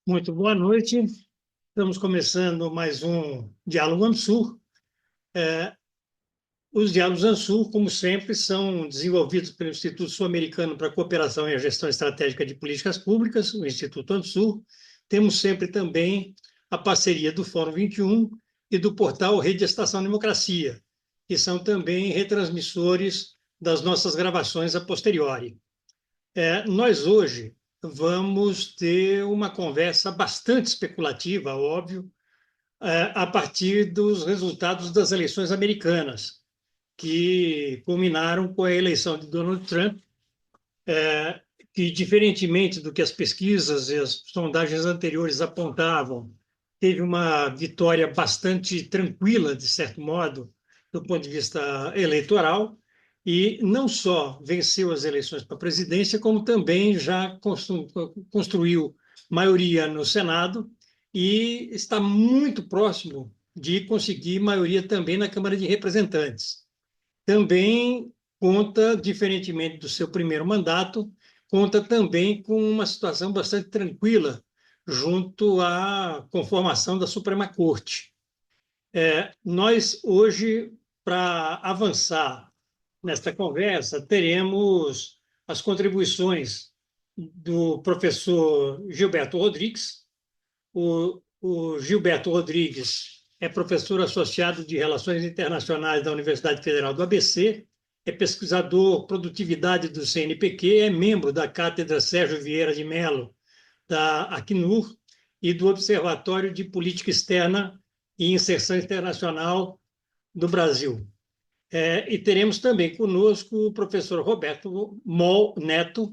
Muito boa noite. Estamos começando mais um Diálogo ANSUR. Os Diálogos ANSUR, como sempre, são desenvolvidos pelo Instituto Sul-Americano para a Cooperação e a Gestão Estratégica de Políticas Públicas, o Instituto ANSUR. Temos sempre também a parceria do Fórum 21 e do portal Rede Estação Democracia, que são também retransmissores das nossas gravações a posteriori. Nós hoje vamos ter uma conversa bastante especulativa, óbvio, a partir dos resultados das eleições americanas, que culminaram com a eleição de Donald Trump, que, diferentemente do que as pesquisas e as sondagens anteriores apontavam, teve uma vitória bastante tranquila, de certo modo, do ponto de vista eleitoral, e não só venceu as eleições para a presidência, como também já construiu maioria no Senado e está muito próximo de conseguir maioria também na Câmara de Representantes. Também conta, diferentemente do seu primeiro mandato, conta também com uma situação bastante tranquila junto à conformação da Suprema Corte. Nós, hoje, para avançar nesta conversa, teremos as contribuições do professor Gilberto Rodrigues. O Gilberto Rodrigues é professor associado de Relações Internacionais da Universidade Federal do ABC, é pesquisador produtividade do CNPq, é membro da Cátedra Sérgio Vieira de Mello, da Acnur, e do Observatório de Política Externa e Inserção Internacional do Brasil. E teremos também conosco o professor Roberto Moll Neto,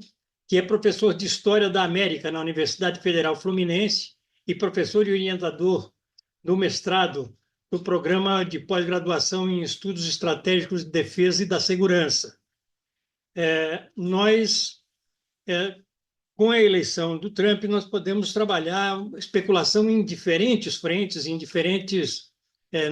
que é professor de História da América na Universidade Federal Fluminense e professor e orientador do mestrado do Programa de Pós-Graduação em Estudos Estratégicos de Defesa e da Segurança. Nós, com a eleição do Trump, nós podemos trabalhar especulação em diferentes frentes, em diferentes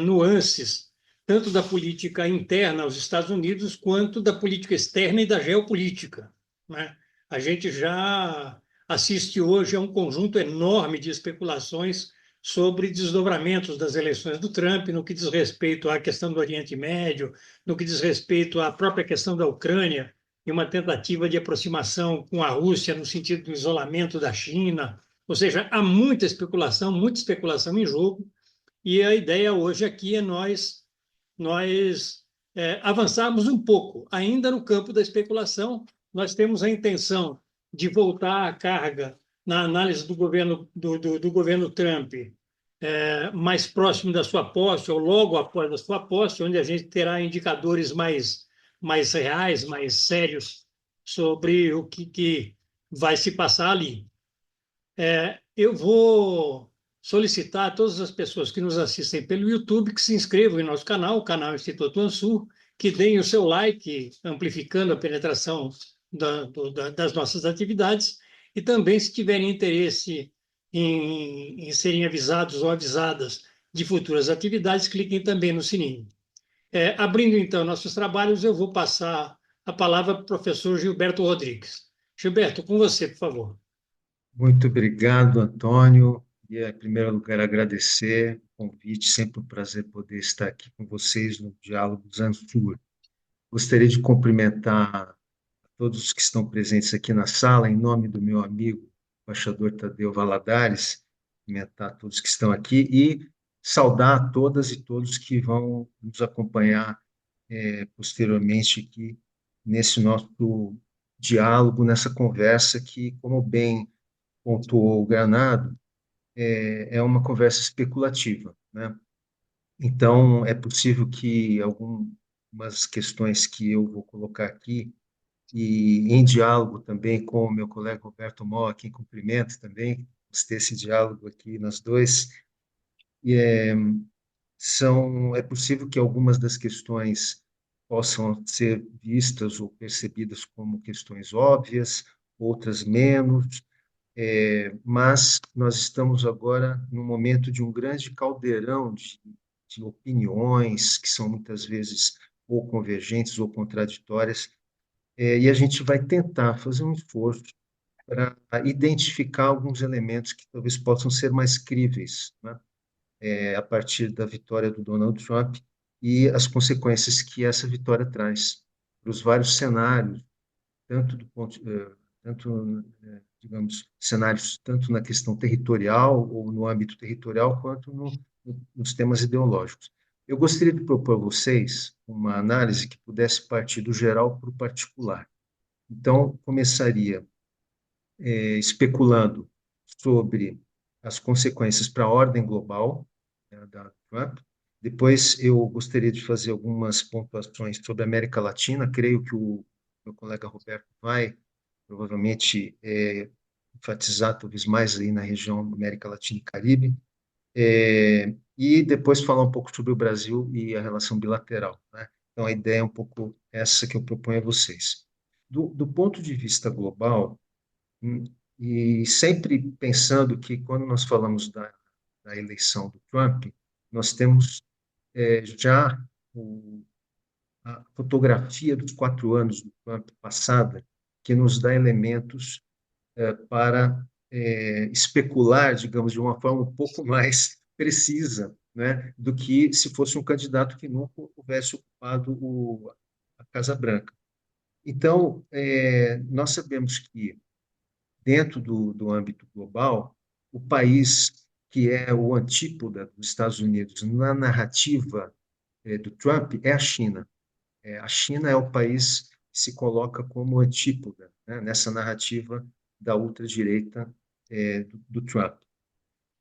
nuances, tanto da política interna aos Estados Unidos, quanto da política externa e da geopolítica, né? A gente já assiste hoje a um conjunto enorme de especulações sobre desdobramentos das eleições do Trump, no que diz respeito à questão do Oriente Médio, no que diz respeito à própria questão da Ucrânia, e uma tentativa de aproximação com a Rússia no sentido do isolamento da China. Ou seja, há muita especulação em jogo, e a ideia hoje aqui é nós avançarmos um pouco. Ainda no campo da especulação, nós temos a intenção de voltar à carga na análise do governo Trump, mais próximo da sua posse, ou logo após a sua posse, onde a gente terá indicadores mais reais, mais sérios sobre o que vai se passar ali. Eu vou solicitar a todas as pessoas que nos assistem pelo YouTube que se inscrevam em nosso canal, o canal Instituto Ansur, que deem o seu like, amplificando a penetração das nossas atividades, e também, se tiverem interesse em serem avisados ou avisadas de futuras atividades, cliquem também no sininho. Abrindo, então, nossos trabalhos, eu vou passar a palavra para o professor Gilberto Rodrigues. Gilberto, com você, por favor. Muito obrigado, Antônio. E, em primeiro lugar, agradecer o convite. Sempre um prazer poder estar aqui com vocês no Diálogo Zansur. Gostaria de cumprimentar a todos os que estão presentes aqui na sala, em nome do meu amigo, o embaixador Tadeu Valadares, cumprimentar todos que estão aqui e saudar a todas e todos que vão nos acompanhar posteriormente aqui nesse nosso diálogo, nessa conversa que, como bem pontuou o Granado, é uma conversa especulativa, né? Então, é possível que algumas questões que eu vou colocar aqui, e em diálogo também com o meu colega Roberto Mó, a quem cumprimento também, vamos ter esse diálogo aqui nós dois, e é possível que algumas das questões possam ser vistas ou percebidas como questões óbvias, outras menos, mas nós estamos agora no momento de um grande caldeirão de opiniões que são muitas vezes ou convergentes ou contraditórias, e a gente vai tentar fazer um esforço para identificar alguns elementos que talvez possam ser mais críveis, né? A partir da vitória do Donald Trump e as consequências que essa vitória traz para os vários cenários, tanto do ponto, tanto, digamos, cenários tanto na questão territorial ou no âmbito territorial, quanto nos temas ideológicos. Eu gostaria de propor a vocês uma análise que pudesse partir do geral para o particular. Então, começaria especulando sobre as consequências para a ordem global, né, da Trump. Depois, eu gostaria de fazer algumas pontuações sobre a América Latina. Creio que o meu colega Roberto vai, provavelmente, enfatizar talvez mais aí na região da América Latina e Caribe. E depois falar um pouco sobre o Brasil e a relação bilateral, né? Então, a ideia é um pouco essa que eu proponho a vocês. Do ponto de vista global, Hum, e sempre pensando que quando nós falamos da eleição do Trump, nós temos já a fotografia dos 4 anos do Trump passada, que nos dá elementos para especular, digamos, de uma forma um pouco mais precisa, né, do que se fosse um candidato que nunca houvesse ocupado a Casa Branca. Então, nós sabemos que dentro do âmbito global, o país que é o antípoda dos Estados Unidos na narrativa do Trump é a China. A China é o país que se coloca como antípoda, né, nessa narrativa da ultradireita do Trump.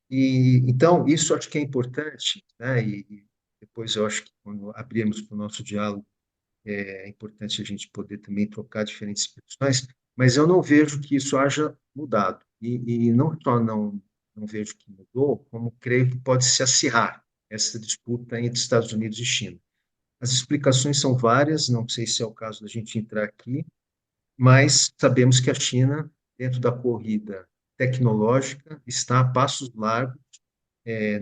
E então isso acho que é importante, né, e depois eu acho que quando abrirmos para o nosso diálogo é importante a gente poder também trocar diferentes expressões, mas eu não vejo que isso haja mudado. E não só não vejo que mudou, como creio que pode se acirrar essa disputa entre Estados Unidos e China. As explicações são várias, não sei se é o caso da gente entrar aqui, mas sabemos que a China, dentro da corrida tecnológica, está a passos largos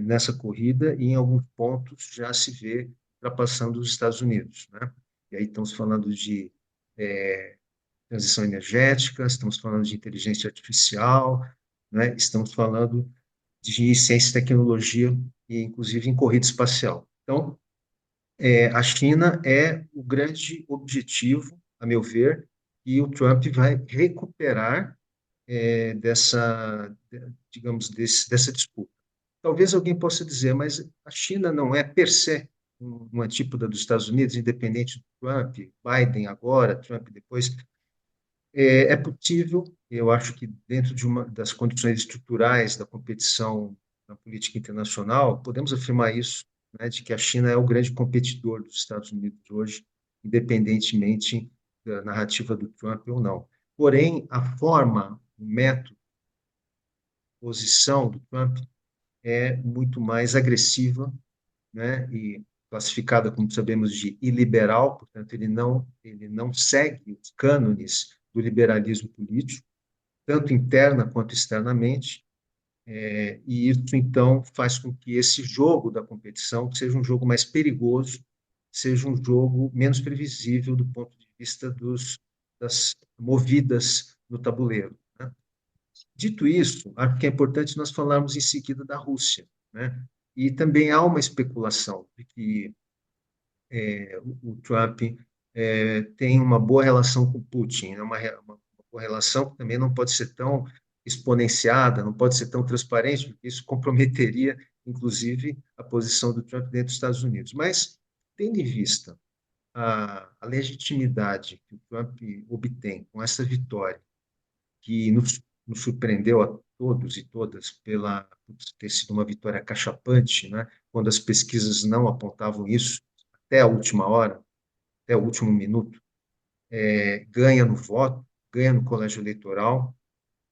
nessa corrida e em alguns pontos já se vê ultrapassando os Estados Unidos, né? E aí estamos falando de transição energética, estamos falando de inteligência artificial, né? Estamos falando de ciência e tecnologia e inclusive em corrida espacial. Então, a China é o grande objetivo, a meu ver, e o Trump vai recuperar digamos, dessa disputa. Talvez alguém possa dizer, mas a China não é per se uma antípoda dos Estados Unidos, independente do Trump, Biden agora, Trump depois. É possível, eu acho que dentro de uma das condições estruturais da competição na política internacional, podemos afirmar isso, né, de que a China é o grande competidor dos Estados Unidos hoje, independentemente da narrativa do Trump ou não. Porém, a forma, o método, a posição do Trump é muito mais agressiva, né, e classificada, como sabemos, de iliberal, portanto, ele não segue os cânones do liberalismo político, tanto interna quanto externamente, e isso, então, faz com que esse jogo da competição seja um jogo mais perigoso, seja um jogo menos previsível do ponto de vista das movidas no tabuleiro, né? Dito isso, acho que é importante nós falarmos em seguida da Rússia, né? E também há uma especulação de que o Trump tem uma boa relação com Putin, né? Uma boa relação que também não pode ser tão exponenciada, não pode ser tão transparente, porque isso comprometeria, inclusive, a posição do Trump dentro dos Estados Unidos. Mas, tendo em vista a legitimidade que o Trump obtém com essa vitória, que nos surpreendeu a todos e todas por ter sido uma vitória cachapante, né? Quando as pesquisas não apontavam isso, até a última hora, até o último minuto, ganha no voto, ganha no colégio eleitoral,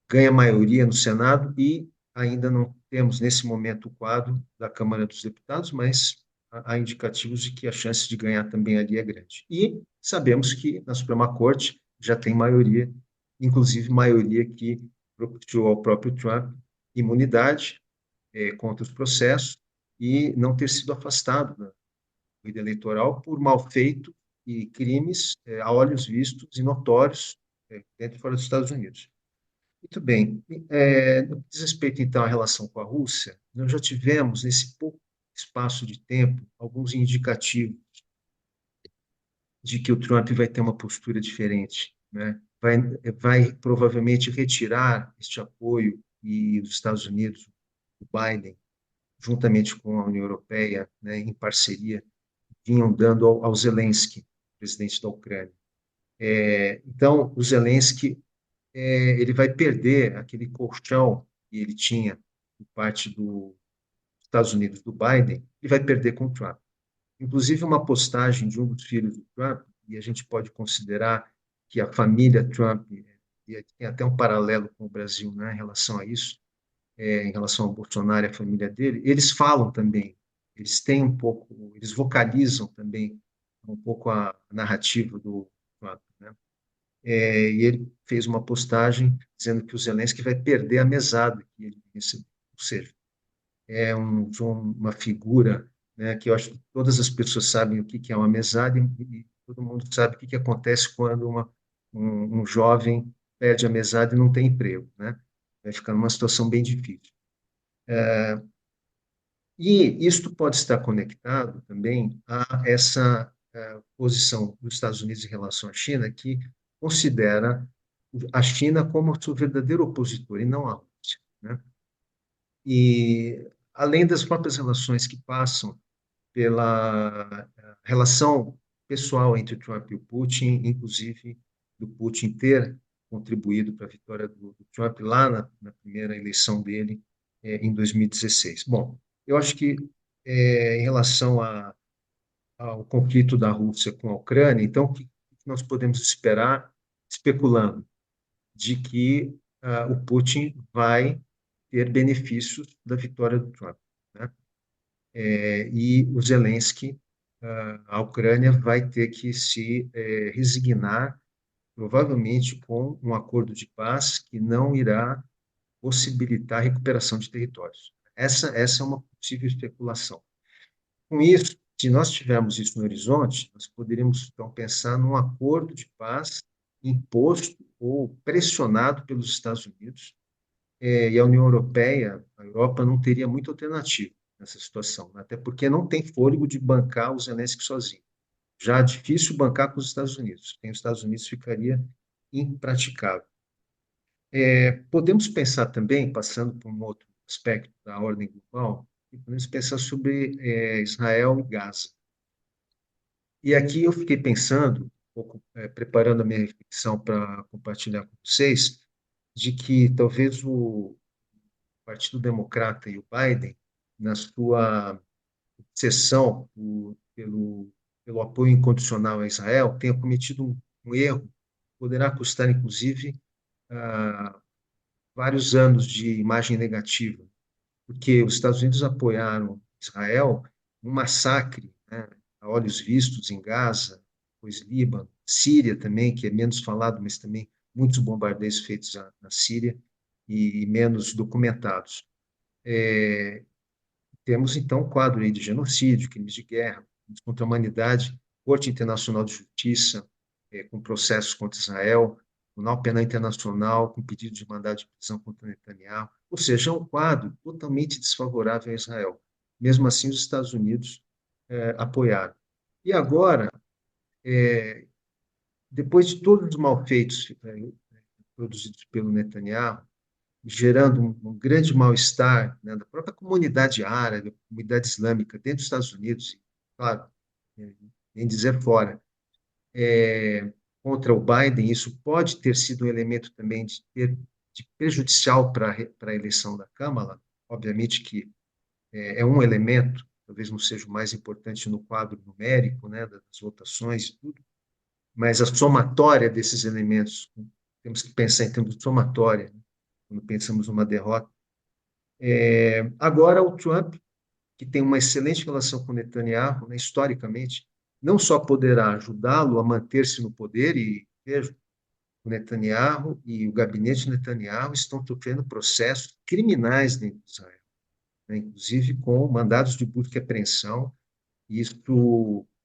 ganha maioria no Senado e ainda não temos, nesse momento, o quadro da Câmara dos Deputados, mas há indicativos de que a chance de ganhar também ali é grande. E sabemos que na Suprema Corte já tem maioria, inclusive maioria que propiciou ao próprio Trump imunidade contra os processos e não ter sido afastado da corrida eleitoral por mal feito e crimes a olhos vistos e notórios dentro e fora dos Estados Unidos. Muito bem. No que diz respeito, então, à relação com a Rússia, nós já tivemos, nesse pouco espaço de tempo, alguns indicativos de que o Trump vai ter uma postura diferente, né? Vai provavelmente retirar este apoio e os Estados Unidos, o Biden, juntamente com a União Europeia, né, em parceria, vinham dando ao Zelensky, presidente da Ucrânia. Então, o Zelensky ele vai perder aquele colchão que ele tinha por parte dos Estados Unidos, do Biden, e vai perder com o Trump. Inclusive, uma postagem de um dos filhos do Trump, e a gente pode considerar que a família Trump, e tem até um paralelo com o Brasil, né, em relação a isso, em relação ao Bolsonaro e a família dele, eles falam também, eles têm um pouco, eles vocalizam também um pouco a narrativa do Trump, né? E ele fez uma postagem dizendo que o Zelensky vai perder a mesada que ele recebeu. Ou seja, uma figura, né, que eu acho que todas as pessoas sabem o que que é uma mesada e todo mundo sabe o que que acontece quando um jovem perde a mesada e não tem emprego, né? Vai ficar numa situação bem difícil. E isto pode estar conectado também a essa posição dos Estados Unidos em relação à China, que considera a China como seu verdadeiro opositor e não a Rússia, né? E além das próprias relações que passam pela relação pessoal entre o Trump e o Putin, inclusive do Putin ter contribuído para a vitória do Trump lá na primeira eleição dele em 2016. Bom, eu acho que em relação ao conflito da Rússia com a Ucrânia, então o que nós podemos esperar, especulando, de que o Putin vai ter benefícios da vitória do Trump, né? E o Zelensky, a Ucrânia vai ter que se resignar, provavelmente com um acordo de paz que não irá possibilitar a recuperação de territórios. Essa é uma possível especulação. Com isso, se nós tivermos isso no horizonte, nós poderíamos então pensar num acordo de paz imposto ou pressionado pelos Estados Unidos, e a União Europeia, a Europa não teria muita alternativa nessa situação, né? Até porque não tem fôlego de bancar o Zelensky sozinho. Já é difícil bancar com os Estados Unidos. Sem os Estados Unidos ficaria impraticável. Podemos pensar também, passando por um outro aspecto da ordem global, podemos pensar sobre Israel e Gaza. E aqui eu fiquei pensando, um pouco, preparando a minha reflexão para compartilhar com vocês, de que talvez o Partido Democrata e o Biden, na sua obsessão pelo apoio incondicional a Israel, tenham cometido um erro, poderá custar, inclusive, vários anos de imagem negativa, porque os Estados Unidos apoiaram Israel um massacre, né, a olhos vistos em Gaza, depois Líbano, Síria também, que é menos falado, mas também muitos bombardeios feitos na Síria e menos documentados. Temos, então, um quadro aí de genocídio, crimes de guerra, crimes contra a humanidade, Corte Internacional de Justiça, com processos contra Israel, Tribunal Penal Internacional, com pedido de mandado de prisão contra Netanyahu. Ou seja, é um quadro totalmente desfavorável a Israel. Mesmo assim, os Estados Unidos apoiaram. E agora, depois de todos os malfeitos produzidos pelo Netanyahu, gerando um grande mal-estar, né, da própria comunidade árabe, comunidade islâmica dentro dos Estados Unidos, e, claro, nem dizer fora, contra o Biden, isso pode ter sido um elemento também de prejudicial para a eleição da Câmara, obviamente que é um elemento, talvez não seja o mais importante no quadro numérico, né, das votações e tudo, mas a somatória desses elementos, temos que pensar em termos de somatória, né, quando pensamos numa derrota. Agora, o Trump, que tem uma excelente relação com Netanyahu, né, historicamente, não só poderá ajudá-lo a manter-se no poder, e veja, o Netanyahu e o gabinete Netanyahu estão sofrendo processos criminais dentro de Israel, né, inclusive com mandados de busca e apreensão, e isso,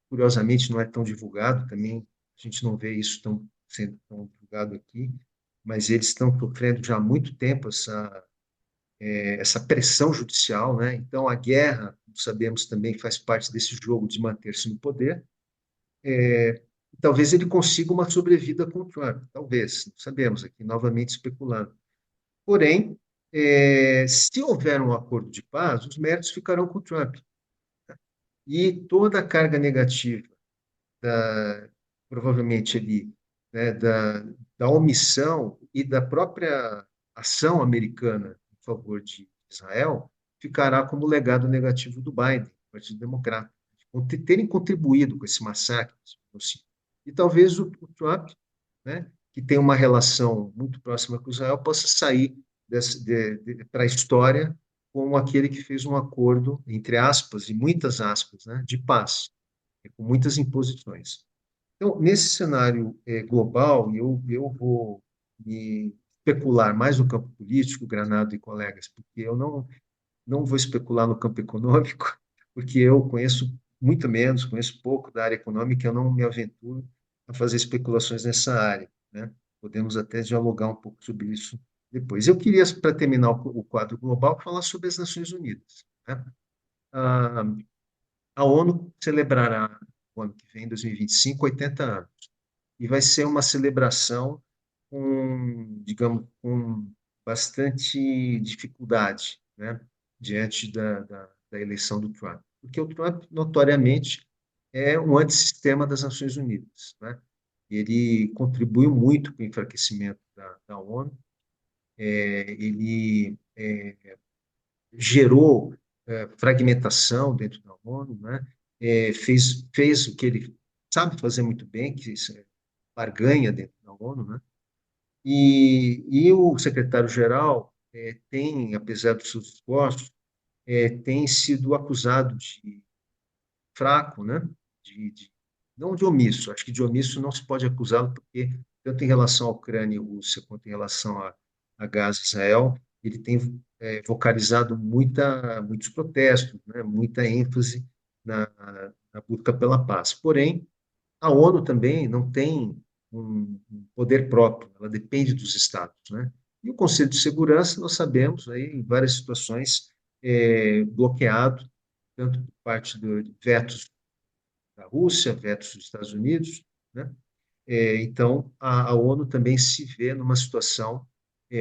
curiosamente, não é tão divulgado também, a gente não vê isso sendo tão divulgado aqui, mas eles estão sofrendo já há muito tempo essa pressão judicial, né? Então, a guerra, como sabemos, também faz parte desse jogo de manter-se no poder. Talvez ele consiga uma sobrevida com o Trump, talvez, não sabemos, aqui novamente especulando. Porém, se houver um acordo de paz, os méritos ficarão com o Trump. E toda a carga negativa, da, provavelmente ali, né, da omissão e da própria ação americana em favor de Israel, ficará como legado negativo do Biden, Partido Democrata, de terem contribuído com esse massacre. Assim. E talvez o Trump, né, que tem uma relação muito próxima com Israel, possa sair para a história como aquele que fez um acordo, entre aspas, e muitas aspas, né, de paz, com muitas imposições. Então, nesse cenário global, eu vou me especular mais no campo político, Granado e colegas, porque eu não vou especular no campo econômico, porque eu conheço muito menos, conheço pouco da área econômica, eu não me aventuro a fazer especulações nessa área, né? Podemos até dialogar um pouco sobre isso depois. Eu queria, para terminar o quadro global, falar sobre as Nações Unidas, né? A, a ONU celebrará, o ano que vem, 2025, 80 anos, e vai ser uma celebração com, digamos, com bastante dificuldade, né, diante da eleição do Trump. Porque o Trump, notoriamente, é um antissistema das Nações Unidas, né? Ele contribuiu muito para o enfraquecimento da ONU, ele gerou fragmentação dentro da ONU, né? Fez o que ele sabe fazer muito bem, que é barganha dentro da ONU, né? E o secretário-geral tem, apesar dos seus esforços, tem sido acusado de fraco, né? Não de omisso, acho que de omisso não se pode acusá-lo, porque tanto em relação à Ucrânia e Rússia, quanto em relação a Gaza e Israel, ele tem vocalizado muitos protestos, né? Muita ênfase na busca pela paz. Porém, a ONU também não tem um poder próprio, ela depende dos Estados, né? E o Conselho de Segurança, nós sabemos, aí, em várias situações, bloqueado, tanto por parte de vetos da Rússia, vetos dos Estados Unidos, né? Então, a ONU também se vê numa situação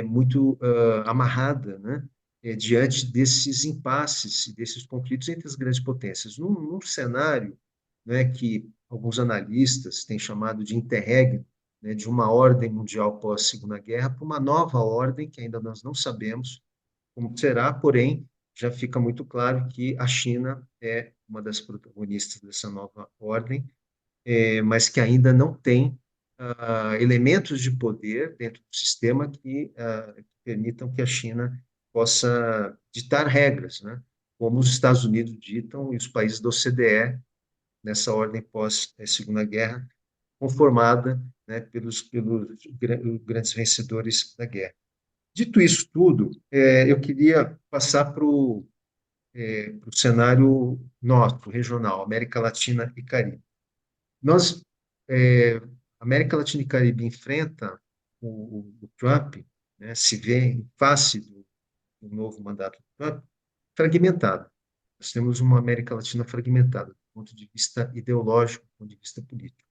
muito amarrada, né? Diante desses impasses e desses conflitos entre as grandes potências. Num cenário, né, que alguns analistas têm chamado de interregno, né, de uma ordem mundial pós-Segunda Guerra para uma nova ordem que ainda nós não sabemos como será, porém, já fica muito claro que a China é uma das protagonistas dessa nova ordem, mas que ainda não tem elementos de poder dentro do sistema que permitam que a China possa ditar regras, né? Como os Estados Unidos ditam e os países da OCDE, nessa ordem pós-Segunda Guerra, conformada, né, pelos grandes vencedores da guerra. Dito isso tudo, eu queria passar para o cenário nosso, regional, América Latina e Caribe. Nós, é, América Latina e Caribe enfrenta o Trump, né, se vê em face do novo mandato do Trump, fragmentado. Nós temos uma América Latina fragmentada, do ponto de vista ideológico, do ponto de vista político.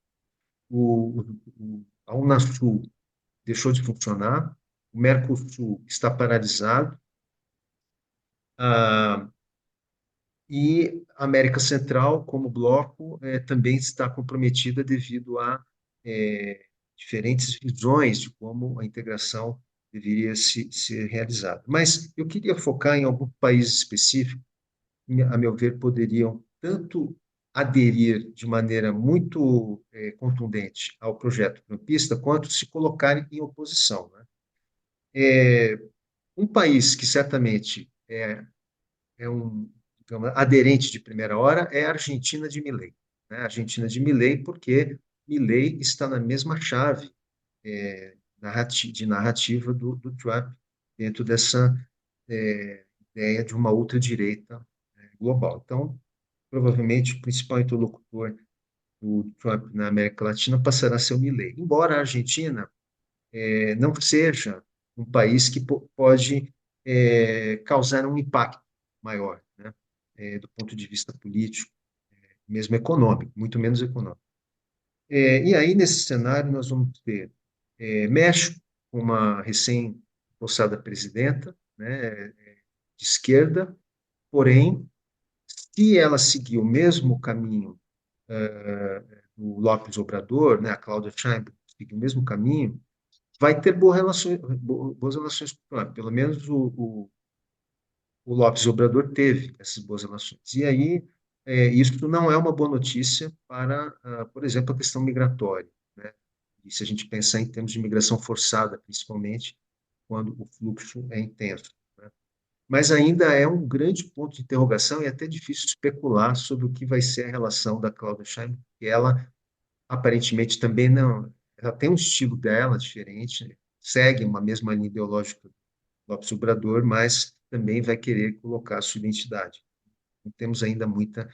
A Unasul deixou de funcionar, o Mercosul está paralisado, ah, e a América Central, como bloco, também está comprometida devido a diferentes visões de como a integração deveria ser realizada. Mas eu queria focar em alguns países específicos, que, a meu ver, poderiam tanto aderir de maneira muito contundente ao projeto trumpista, quanto se colocarem em oposição. Né? Um país que certamente é um, digamos, aderente de primeira hora é a Argentina de Milei. Né? A Argentina de Milei, porque Milei está na mesma chave de narrativa do Trump dentro dessa ideia de uma ultradireita global. Então, provavelmente, o principal interlocutor do Trump na América Latina passará a ser o Milei. Embora a Argentina não seja um país que pode causar um impacto maior, né, do ponto de vista político, mesmo econômico, muito menos econômico. E aí, nesse cenário, nós vamos ter México, com uma recém-possada presidenta, né, de esquerda, porém, se ela seguir o mesmo caminho do López Obrador, né, a Cláudia Sheinbaum seguir o mesmo caminho, vai ter boas relações com o Trump. Pelo menos o López Obrador teve essas boas relações. E aí, isso não é uma boa notícia para, por exemplo, a questão migratória, né? E se a gente pensar em termos de migração forçada, principalmente, quando o fluxo é intenso, né? Mas ainda é um grande ponto de interrogação e é até difícil especular sobre o que vai ser a relação da Cláudia Sheinbaum, porque ela aparentemente também não, ela tem um estilo dela diferente, segue uma mesma linha ideológica do Lopes Obrador, mas também vai querer colocar a sua identidade. Não temos ainda muita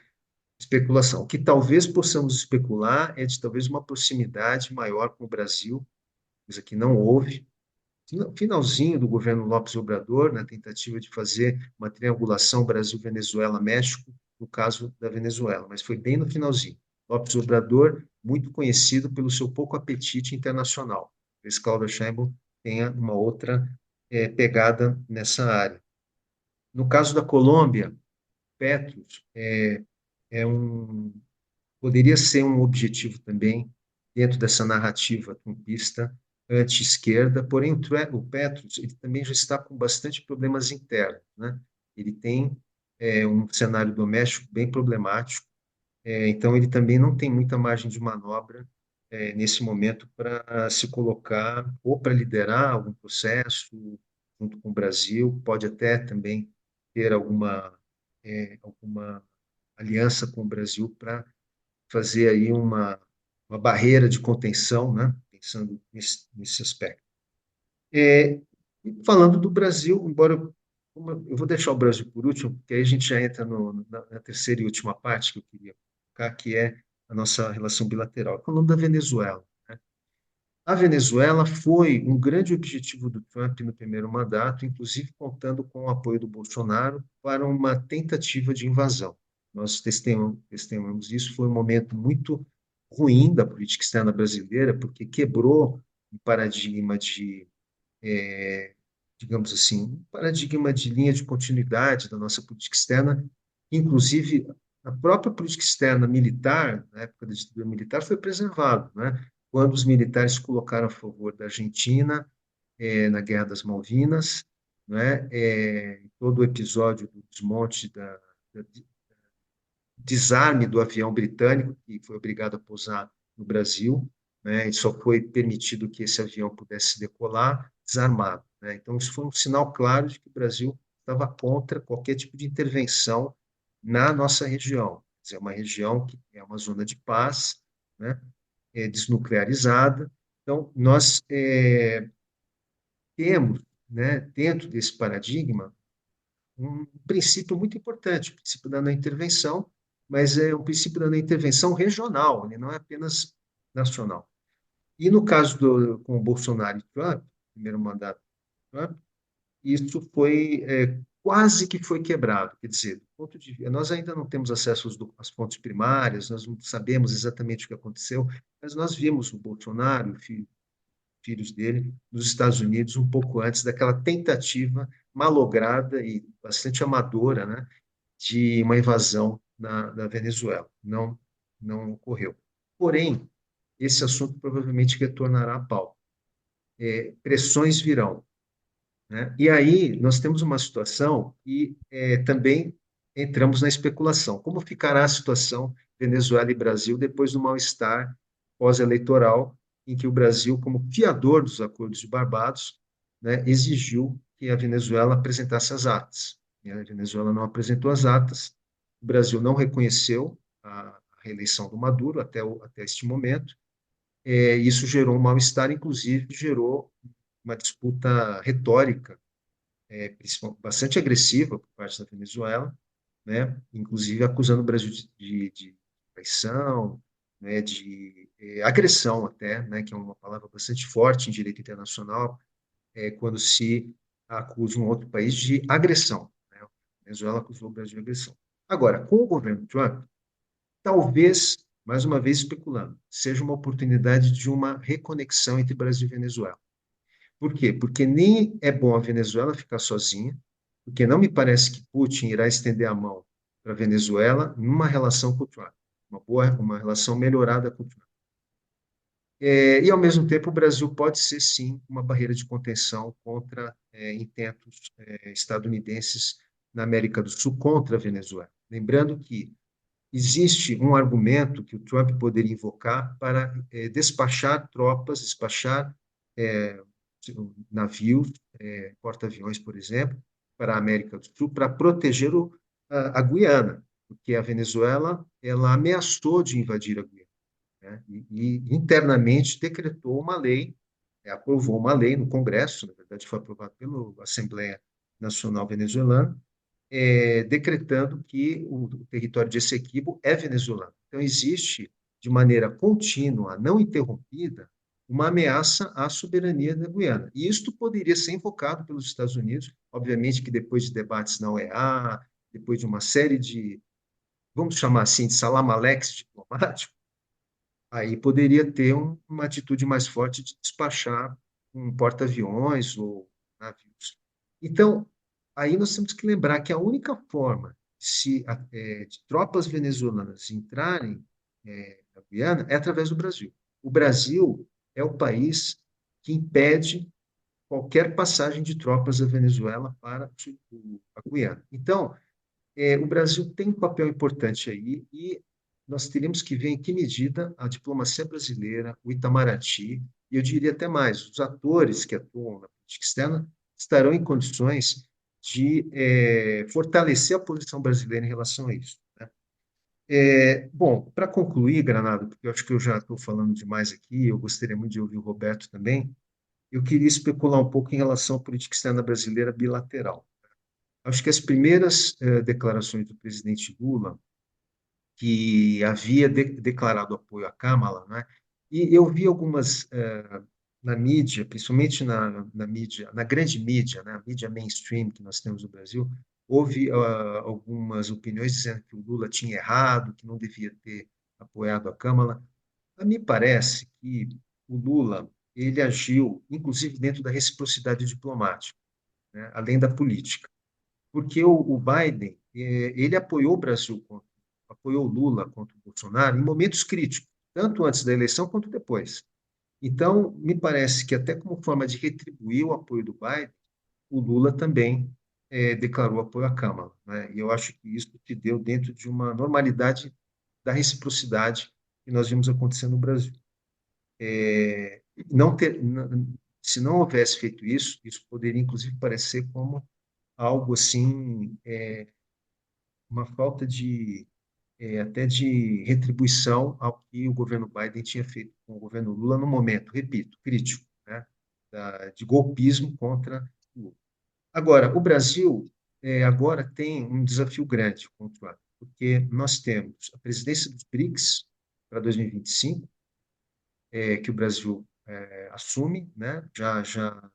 especulação. O que talvez possamos especular é de talvez uma proximidade maior com o Brasil, coisa que não houve. No finalzinho do governo Lopes Obrador, na tentativa de fazer uma triangulação Brasil-Venezuela-México, no caso da Venezuela, mas foi bem no finalzinho. Lopes Obrador, muito conhecido pelo seu pouco apetite internacional. Esse Cláudio Sheinbaum tenha uma outra pegada nessa área. No caso da Colômbia, Petros é um, poderia ser um objetivo também dentro dessa narrativa trumpista anti-esquerda, porém o Petros ele também já está com bastante problemas internos, né? Ele tem um cenário doméstico bem problemático, então ele também não tem muita margem de manobra nesse momento para se colocar ou para liderar algum processo junto com o Brasil, pode até também ter alguma aliança com o Brasil para fazer aí uma barreira de contenção, né? Pensando nesse aspecto. É, falando do Brasil, embora eu vou deixar o Brasil por último, porque aí a gente já entra na terceira e última parte que eu queria colocar, que é a nossa relação bilateral. Falando da Venezuela, né? A Venezuela foi um grande objetivo do Trump no primeiro mandato, inclusive contando com o apoio do Bolsonaro para uma tentativa de invasão. Nós testemunhamos isso, foi um momento muito ruim da política externa brasileira, porque quebrou um paradigma digamos assim, um paradigma de linha de continuidade da nossa política externa, inclusive a própria política externa militar, na época da ditadura militar, foi preservada, né? Quando os militares colocaram a favor da Argentina, na Guerra das Malvinas, né? Todo o episódio do desmonte da desarme do avião britânico, que foi obrigado a pousar no Brasil, né, e só foi permitido que esse avião pudesse decolar desarmado. Né? Então, isso foi um sinal claro de que o Brasil estava contra qualquer tipo de intervenção na nossa região. Quer dizer, uma região que é uma zona de paz, né, desnuclearizada. Então, nós temos, né, dentro desse paradigma, um princípio muito importante, o princípio da não intervenção, mas é um princípio da não intervenção regional, ele não é apenas nacional. E no caso com o Bolsonaro e Trump, primeiro mandato de Trump, isso foi quase que foi quebrado. Quer dizer, nós ainda não temos acesso às fontes primárias, nós não sabemos exatamente o que aconteceu, mas nós vimos o Bolsonaro, filhos dele, nos Estados Unidos, um pouco antes daquela tentativa malograda e bastante amadora, né, de uma invasão na Venezuela. Não ocorreu. Porém, esse assunto provavelmente retornará à pauta. Pressões virão, né? E aí nós temos uma situação e também entramos na especulação. Como ficará a situação Venezuela e Brasil depois do mal-estar pós-eleitoral, em que o Brasil, como fiador dos acordos de Barbados, né, exigiu que a Venezuela apresentasse as atas. E a Venezuela não apresentou as atas, o Brasil não reconheceu a reeleição do Maduro até este momento, isso gerou um mal-estar, inclusive gerou uma disputa retórica bastante agressiva por parte da Venezuela, né? Inclusive acusando o Brasil de traição, né, de agressão até, né, que é uma palavra bastante forte em direito internacional, quando se acusa um outro país de agressão, né? A Venezuela acusou o Brasil de agressão. Agora, com o governo Trump, talvez, mais uma vez especulando, seja uma oportunidade de uma reconexão entre Brasil e Venezuela. Por quê? Porque nem é bom a Venezuela ficar sozinha, porque não me parece que Putin irá estender a mão para a Venezuela numa relação com o Trump, uma relação melhorada com o Trump. E, ao mesmo tempo, o Brasil pode ser, sim, uma barreira de contenção contra intentos estadunidenses na América do Sul contra a Venezuela. Lembrando que existe um argumento que o Trump poderia invocar para despachar tropas, despachar é, navios, porta-aviões, por exemplo, para a América do Sul, para proteger a Guiana, porque a Venezuela ela ameaçou de invadir a Guiana, né? E internamente decretou uma lei, aprovou uma lei no Congresso, na verdade foi aprovado pela Assembleia Nacional Venezuelana, decretando que o território de Essequibo é venezuelano. Então, existe, de maneira contínua, não interrompida, uma ameaça à soberania da Guiana. E isto poderia ser invocado pelos Estados Unidos, obviamente que depois de debates na OEA, depois de uma série de, vamos chamar assim, de salamaleques diplomáticos, aí poderia ter uma atitude mais forte de despachar um porta-aviões ou navios. Então, aí nós temos que lembrar que a única forma de tropas venezuelanas entrarem na Guiana é através do Brasil. O Brasil é o país que impede qualquer passagem de tropas da Venezuela para a Guiana. Então, o Brasil tem um papel importante aí e nós teríamos que ver em que medida a diplomacia brasileira, o Itamaraty, e eu diria até mais, os atores que atuam na política externa estarão em condições de fortalecer a posição brasileira em relação a isso, né? Bom, para concluir, Granado, porque eu acho que eu já estou falando demais aqui, eu gostaria muito de ouvir o Roberto também, eu queria especular um pouco em relação à política externa brasileira bilateral. Acho que as primeiras declarações do presidente Lula, que havia declarado apoio à Câmara, né? E eu vi algumas na mídia, principalmente na mídia, na grande mídia, né? A mídia mainstream que nós temos no Brasil, houve algumas opiniões dizendo que o Lula tinha errado, que não devia ter apoiado a Câmara. A mim parece que o Lula ele agiu, inclusive dentro da reciprocidade diplomática, né? Além da política, porque o Biden ele apoiou o Brasil, apoiou o Lula contra o Bolsonaro em momentos críticos, tanto antes da eleição quanto depois. Então, me parece que até como forma de retribuir o apoio do Biden, o Lula também declarou apoio à Câmara, né? E eu acho que isso se deu dentro de uma normalidade da reciprocidade que nós vimos acontecer no Brasil. Não ter, se não houvesse feito isso, isso poderia inclusive parecer como algo assim, uma falta de até de retribuição ao que o governo Biden tinha feito com o governo Lula no momento, repito, crítico, né, de golpismo contra o Lula. Agora, o Brasil agora tem um desafio grande contra o Lula, porque nós temos a presidência dos BRICS para 2025, que o Brasil assume, né, já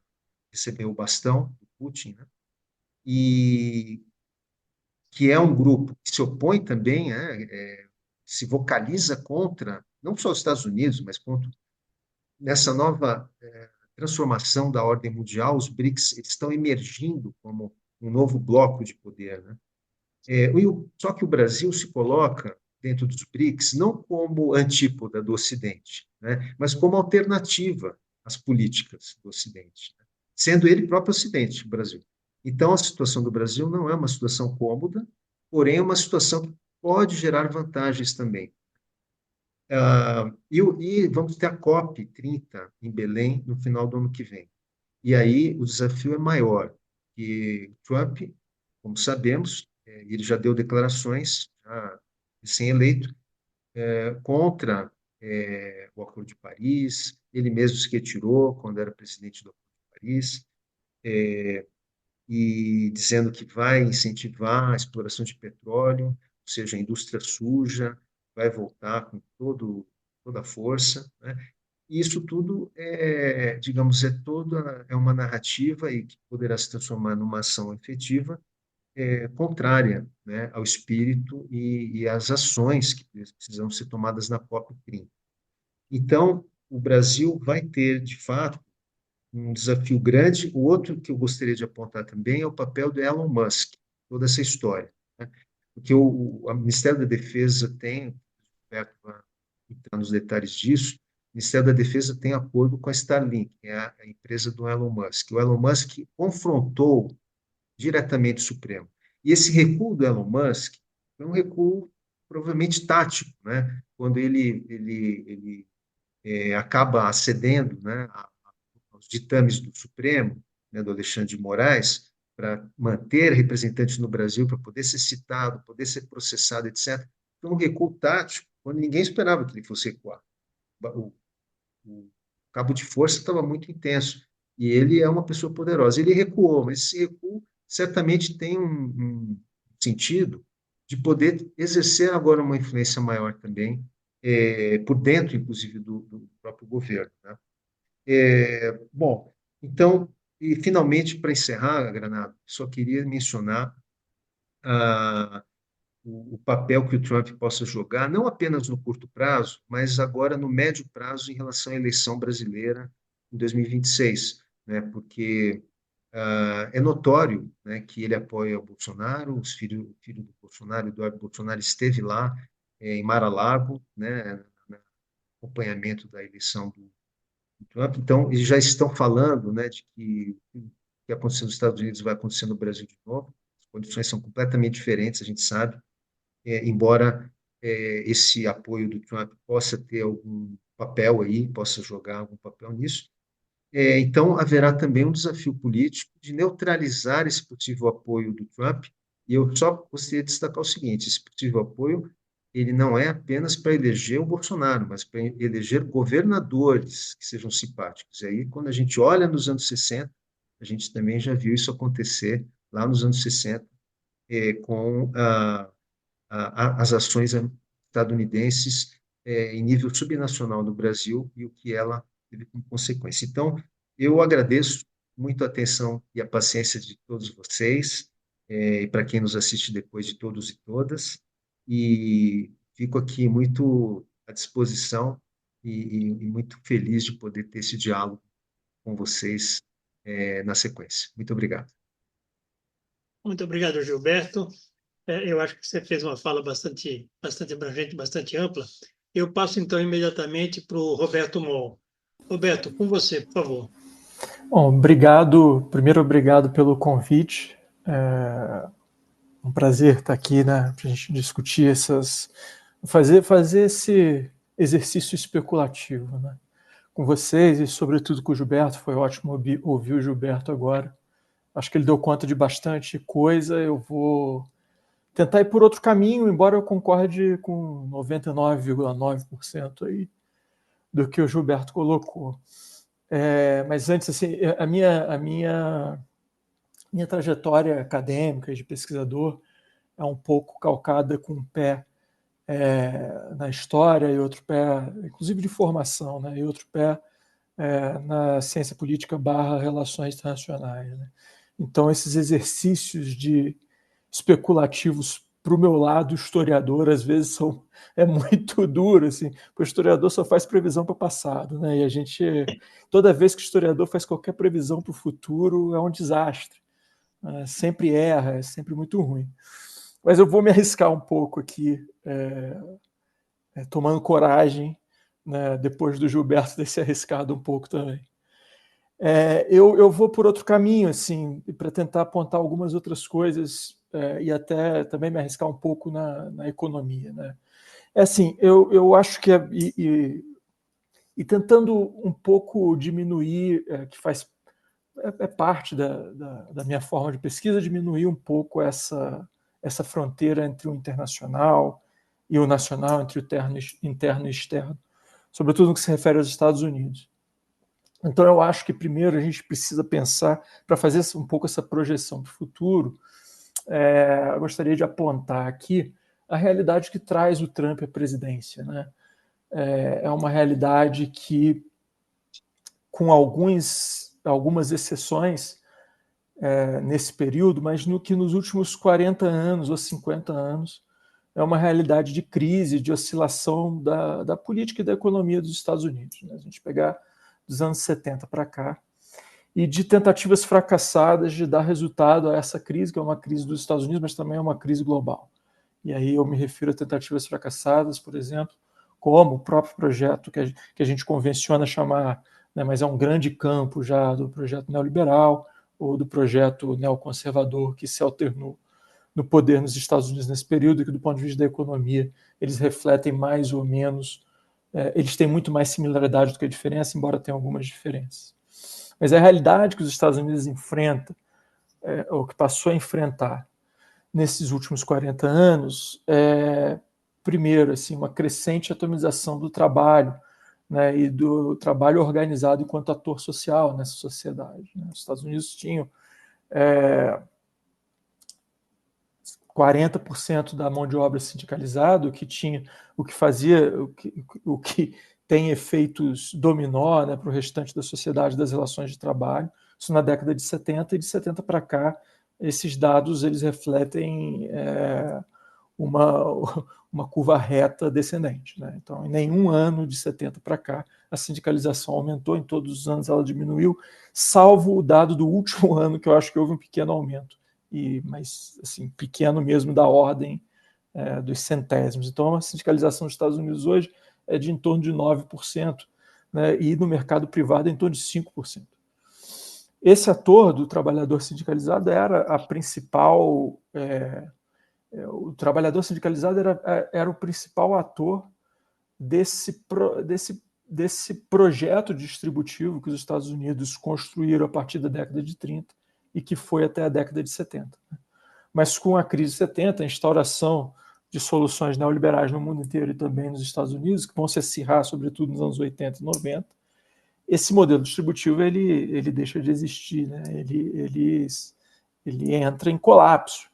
recebeu o bastão do Putin, né, e que é um grupo que se opõe também, se vocaliza contra, não só os Estados Unidos, mas contra nessa nova transformação da ordem mundial, os BRICS estão emergindo como um novo bloco de poder, né? Só que o Brasil se coloca dentro dos BRICS não como antípoda do Ocidente, né? Mas como alternativa às políticas do Ocidente, né? Sendo ele próprio Ocidente, o Brasil. Então, a situação do Brasil não é uma situação cômoda, porém é uma situação que pode gerar vantagens também. E vamos ter a COP30 em Belém no final do ano que vem. E aí o desafio é maior, que Trump, como sabemos, ele já deu declarações, já recém-eleito, contra o Acordo de Paris, ele mesmo se retirou quando era presidente do Acordo de Paris, e dizendo que vai incentivar a exploração de petróleo, ou seja, a indústria suja, vai voltar com toda a força, né? E isso tudo digamos, é uma narrativa e que poderá se transformar numa ação efetiva, contrária, né, ao espírito e às ações que precisam ser tomadas na COP30. Então, o Brasil vai ter, de fato, um desafio grande. O outro que eu gostaria de apontar também é o papel do Elon Musk, toda essa história, né? Porque o Ministério da Defesa tem, o Roberto vai entrar nos detalhes disso, o Ministério da Defesa tem acordo com a Starlink, que é a empresa do Elon Musk. O Elon Musk confrontou diretamente o Supremo. E esse recuo do Elon Musk foi um recuo provavelmente tático, né? Quando ele acaba cedendo, né, aos ditames do Supremo, né, do Alexandre de Moraes, para manter representantes no Brasil, para poder ser citado, poder ser processado, etc. Foi um recuo tático, quando ninguém esperava que ele fosse recuar. O cabo de força estava muito intenso, e ele é uma pessoa poderosa. Ele recuou, mas esse recuo certamente tem um sentido de poder exercer agora uma influência maior também, por dentro, inclusive, do próprio governo, né? Bom, então, e finalmente, para encerrar, Granado, só queria mencionar ah, o papel que o Trump possa jogar, não apenas no curto prazo, mas agora no médio prazo em relação à eleição brasileira em 2026, né? Porque é notório, né, que ele apoia o Bolsonaro, o filho do Bolsonaro, Eduardo Bolsonaro, esteve lá em Mar-a-Lago, né, no acompanhamento da eleição do Trump. Então, eles já estão falando, né, de que o que aconteceu nos Estados Unidos vai acontecer no Brasil de novo. As condições são completamente diferentes, a gente sabe, embora esse apoio do Trump possa ter algum papel aí, possa jogar algum papel nisso. Então, haverá também um desafio político de neutralizar esse possível apoio do Trump. E eu só gostaria de destacar o seguinte: esse possível apoio ele não é apenas para eleger o Bolsonaro, mas para eleger governadores que sejam simpáticos. E aí, quando a gente olha nos anos 60, a gente também já viu isso acontecer lá nos anos 60, com as ações estadunidenses em nível subnacional no Brasil e o que ela teve como consequência. Então, eu agradeço muito a atenção e a paciência de todos vocês, e para quem nos assiste depois, de todos e todas, e fico aqui muito à disposição e muito feliz de poder ter esse diálogo com vocês na sequência. Muito obrigado. Muito obrigado, Gilberto. Eu acho que você fez uma fala bastante abrangente, bastante ampla. Eu passo, então, imediatamente para o Roberto Moll. Roberto, com você, por favor. Bom, obrigado. Primeiro, obrigado pelo convite. É um prazer estar aqui, né, para a gente discutir fazer esse exercício especulativo, né, com vocês e, sobretudo, com o Gilberto. Foi ótimo ouvir o Gilberto agora. Acho que ele deu conta de bastante coisa. Eu vou tentar ir por outro caminho, embora eu concorde com 99,9% aí do que o Gilberto colocou. Mas antes, assim, minha trajetória acadêmica de pesquisador é um pouco calcada com um pé na história e outro pé, inclusive de formação, né, e outro pé na ciência política / relações internacionais, né? Então, esses exercícios de especulativos para o meu lado historiador, às vezes é muito duro, assim, porque o historiador só faz previsão para o passado, né? E a gente, toda vez que o historiador faz qualquer previsão para o futuro, é um desastre. Sempre erra, é sempre muito ruim. Mas eu vou me arriscar um pouco aqui, tomando coragem, né, depois do Gilberto ter se arriscado um pouco também. Eu vou por outro caminho, assim, para tentar apontar algumas outras coisas e até também me arriscar um pouco na economia, né? Assim, eu acho que e tentando um pouco diminuir, que é parte da minha forma de pesquisa, diminuir um pouco essa fronteira entre o internacional e o nacional, entre o interno e externo, sobretudo no que se refere aos Estados Unidos. Então, eu acho que primeiro a gente precisa pensar, para fazer um pouco essa projeção para o futuro, eu gostaria de apontar aqui a realidade que traz o Trump à presidência, né? É uma realidade que, com algumas exceções nesse período, mas que nos últimos 40 anos ou 50 anos é uma realidade de crise, de oscilação da política e da economia dos Estados Unidos, né? A gente pegar dos anos 70 para cá, e de tentativas fracassadas de dar resultado a essa crise, que é uma crise dos Estados Unidos, mas também é uma crise global. E aí eu me refiro a tentativas fracassadas, por exemplo, como o próprio projeto que a gente convenciona chamar, né, mas é um grande campo já do projeto neoliberal ou do projeto neoconservador que se alternou no poder nos Estados Unidos nesse período, que do ponto de vista da economia eles refletem mais ou menos, eles têm muito mais similaridade do que a diferença, embora tenham algumas diferenças. Mas a realidade que os Estados Unidos enfrenta, ou que passou a enfrentar nesses últimos 40 anos, primeiro, assim, uma crescente atomização do trabalho, né, e do trabalho organizado enquanto ator social nessa sociedade, né? Os Estados Unidos tinham 40% da mão de obra sindicalizada, o que tem efeitos dominó, né, para o restante da sociedade das relações de trabalho. Isso na década de 70, e de 70 para cá, esses dados eles refletem uma curva reta descendente, né? Então, em nenhum ano de 70 para cá, a sindicalização aumentou, em todos os anos ela diminuiu, salvo o dado do último ano, que eu acho que houve um pequeno aumento, mas assim, pequeno mesmo, da ordem dos centésimos. Então, a sindicalização dos Estados Unidos hoje é de em torno de 9%, né, e no mercado privado é em torno de 5%. Esse ator do trabalhador sindicalizado era a principal... o trabalhador sindicalizado era o principal ator desse projeto distributivo que os Estados Unidos construíram a partir da década de 30 e que foi até a década de 70. Mas com a crise de 70, a instauração de soluções neoliberais no mundo inteiro e também nos Estados Unidos, que vão se acirrar, sobretudo nos anos 80 e 90, esse modelo distributivo ele deixa de existir, né? Ele entra em colapso.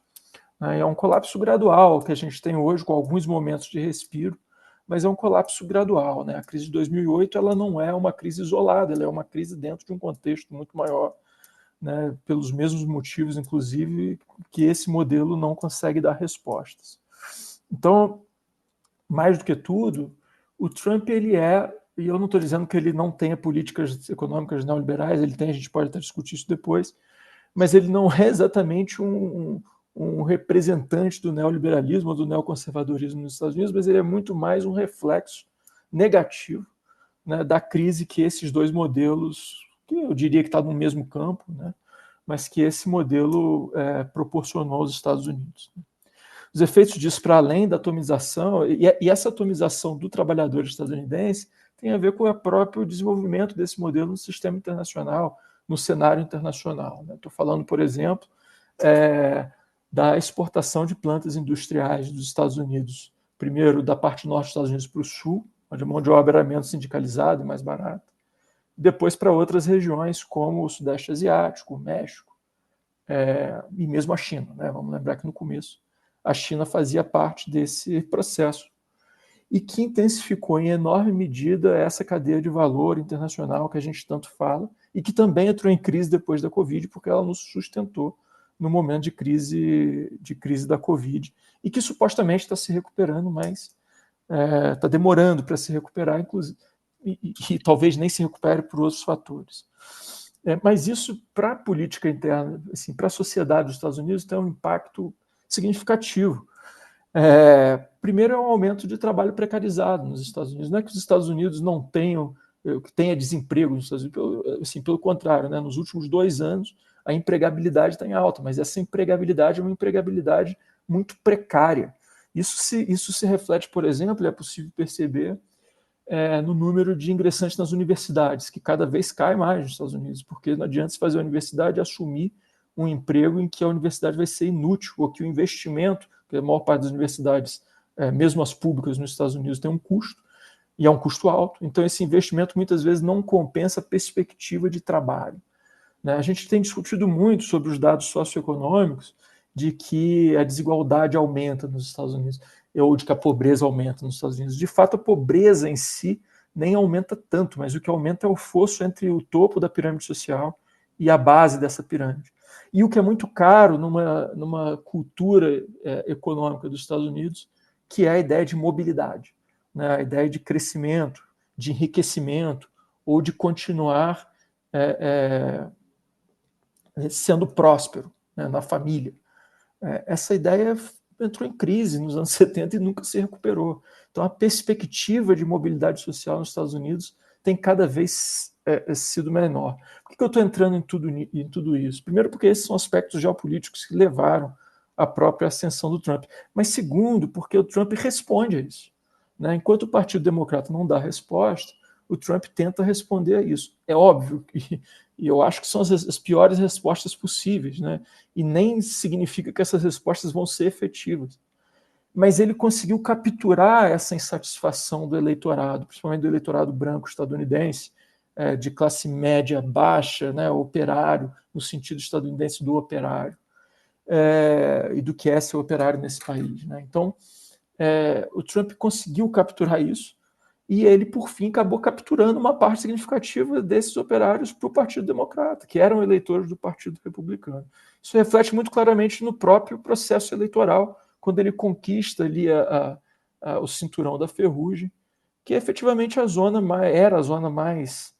É um colapso gradual que a gente tem hoje, com alguns momentos de respiro, mas é um colapso gradual, né? A crise de 2008 ela não é uma crise isolada, ela é uma crise dentro de um contexto muito maior, né? Pelos mesmos motivos, inclusive, que esse modelo não consegue dar respostas. Então, mais do que tudo, o Trump e eu não estou dizendo que ele não tenha políticas econômicas neoliberais, ele tem, a gente pode até discutir isso depois, mas ele não é exatamente um representante do neoliberalismo ou do neoconservadorismo nos Estados Unidos, mas ele é muito mais um reflexo negativo, né, da crise que esses dois modelos, que eu diria que está no mesmo campo, né, mas que esse modelo proporcionou aos Estados Unidos. Os efeitos disso, para além da atomização, e essa atomização do trabalhador estadunidense tem a ver com o próprio desenvolvimento desse modelo no sistema internacional, no cenário internacional. Estou falando, por exemplo, da exportação de plantas industriais dos Estados Unidos, primeiro da parte norte dos Estados Unidos para o sul, onde a mão de obra era menos sindicalizada e mais barata, depois para outras regiões, como o Sudeste Asiático, o México, e mesmo a China, né? Vamos lembrar que no começo a China fazia parte desse processo, e que intensificou em enorme medida essa cadeia de valor internacional que a gente tanto fala, e que também entrou em crise depois da Covid, porque ela nos sustentou no momento de crise da Covid, e que supostamente está se recuperando, mas está demorando para se recuperar, inclusive, e talvez nem se recupere por outros fatores. Mas isso, para a política interna, assim, para a sociedade dos Estados Unidos, tem um impacto significativo. Primeiro, é um aumento de trabalho precarizado nos Estados Unidos. Não é que os Estados Unidos não tenha desemprego nos Estados Unidos, assim, pelo contrário, né? Nos últimos 2 anos, a empregabilidade está em alta, mas essa empregabilidade é uma empregabilidade muito precária. Isso se reflete, por exemplo, é possível perceber no número de ingressantes nas universidades, que cada vez cai mais nos Estados Unidos, porque não adianta se fazer a universidade e assumir um emprego em que a universidade vai ser inútil, ou que o investimento, que a maior parte das universidades, mesmo as públicas nos Estados Unidos, tem um custo, e é um custo alto, então esse investimento muitas vezes não compensa a perspectiva de trabalho. A gente tem discutido muito sobre os dados socioeconômicos de que a desigualdade aumenta nos Estados Unidos. ou de que a pobreza aumenta nos Estados Unidos. De fato, a pobreza em si nem aumenta tanto, mas o que aumenta é o fosso entre o topo da pirâmide social e a base dessa pirâmide. E o que é muito caro numa cultura econômica dos Estados Unidos, que é a ideia de mobilidade, né? A ideia de crescimento, de enriquecimento, ou de continuar sendo próspero, né, na família. Essa ideia entrou em crise nos anos 70 e nunca se recuperou. Então, a perspectiva de mobilidade social nos Estados Unidos tem cada vez sido menor. Por que eu estou entrando em tudo isso? Primeiro, porque esses são aspectos geopolíticos que levaram à própria ascensão do Trump. Mas, segundo, porque o Trump responde a isso, né? Enquanto o Partido Democrata não dá resposta, o Trump tenta responder a isso. É óbvio que, e eu acho que são as piores respostas possíveis, né? E nem significa que essas respostas vão ser efetivas. Mas ele conseguiu capturar essa insatisfação do eleitorado, principalmente do eleitorado branco estadunidense, de classe média baixa, né, operário, no sentido estadunidense do operário, e do que é ser operário nesse país, né? Então, o Trump conseguiu capturar isso, e ele, por fim, acabou capturando uma parte significativa desses operários para o Partido Democrata, que eram eleitores do Partido Republicano. Isso reflete muito claramente no próprio processo eleitoral, quando ele conquista ali o cinturão da ferrugem, que efetivamente era a zona mais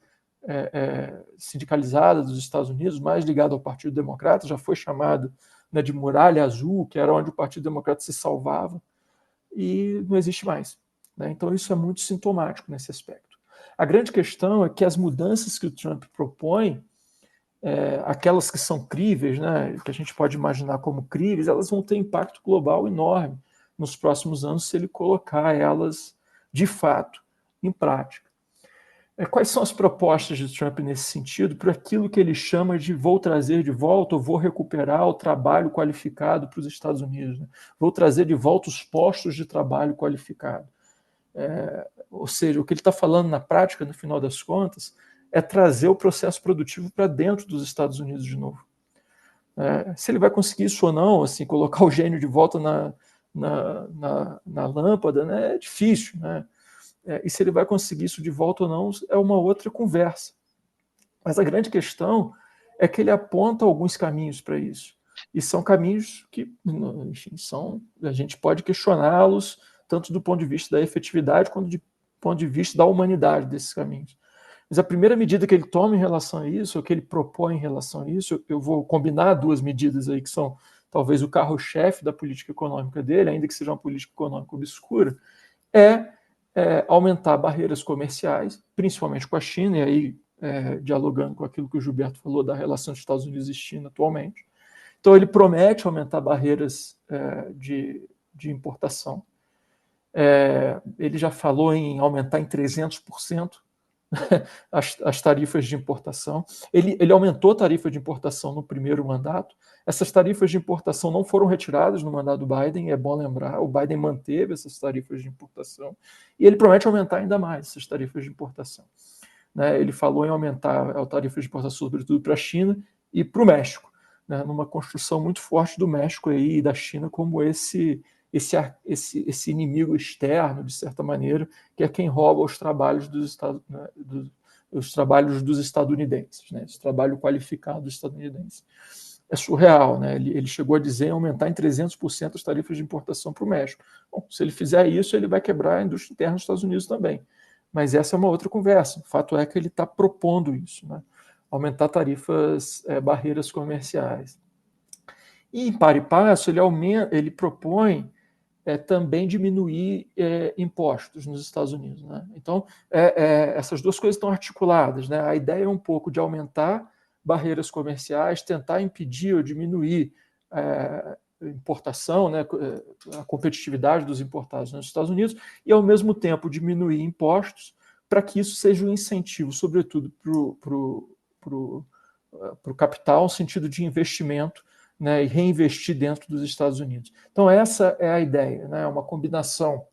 sindicalizada dos Estados Unidos, mais ligada ao Partido Democrata, já foi chamada, né, de Muralha Azul, que era onde o Partido Democrata se salvava, e não existe mais, né? Então isso é muito sintomático nesse aspecto. A grande questão é que as mudanças que o Trump propõe, aquelas que são críveis, né, que a gente pode imaginar como críveis, elas vão ter impacto global enorme nos próximos anos se ele colocar elas, de fato, em prática. Quais são as propostas de Trump nesse sentido, para aquilo que ele chama de vou trazer de volta, ou vou recuperar o trabalho qualificado para os Estados Unidos, né? Vou trazer de volta os postos de trabalho qualificado. Ou seja, o que ele está falando na prática, no final das contas, é trazer o processo produtivo para dentro dos Estados Unidos de novo. Se ele vai conseguir isso ou não, assim, colocar o gênio de volta na lâmpada, né, é difícil, né? E se ele vai conseguir isso de volta ou não é uma outra conversa. Mas a grande questão é que ele aponta alguns caminhos para isso. E são caminhos que, enfim, a gente pode questioná-los tanto do ponto de vista da efetividade quanto do ponto de vista da humanidade desses caminhos. Mas a primeira medida que ele toma em relação a isso, ou que ele propõe em relação a isso, eu vou combinar duas medidas aí que são talvez o carro-chefe da política econômica dele, ainda que seja uma política econômica obscura, aumentar barreiras comerciais, principalmente com a China, e aí dialogando com aquilo que o Gilberto falou da relação dos Estados Unidos e China atualmente. Então ele promete aumentar barreiras de importação. Ele já falou em aumentar em 300% as tarifas de importação. Ele aumentou a tarifa de importação no primeiro mandato. Essas tarifas de importação não foram retiradas no mandato do Biden, é bom lembrar. O Biden manteve essas tarifas de importação e ele promete aumentar ainda mais essas tarifas de importação, né? Ele falou em aumentar a tarifa de importação, sobretudo para a China e para o México, né? Numa construção muito forte do México aí, e da China como esse inimigo externo, de certa maneira, que é quem rouba os trabalhos os trabalhos dos estadunidenses, né? Esse trabalho qualificado estadunidense. É surreal, né? Ele chegou a dizer aumentar em 300% as tarifas de importação para o México. Bom, se ele fizer isso, ele vai quebrar a indústria interna dos Estados Unidos também. Mas essa é uma outra conversa. O fato é que ele está propondo isso, né? Aumentar tarifas, barreiras comerciais. E, em par e passo, ele propõe também diminuir impostos nos Estados Unidos, né? Então, essas duas coisas estão articuladas, né? A ideia é um pouco de aumentar barreiras comerciais, tentar impedir ou diminuir importação, né, a competitividade dos importados nos Estados Unidos, e, ao mesmo tempo, diminuir impostos para que isso seja um incentivo, sobretudo, para o capital, no sentido de investimento, né, e reinvestir dentro dos Estados Unidos. Então, essa é a ideia, né, uma combinação.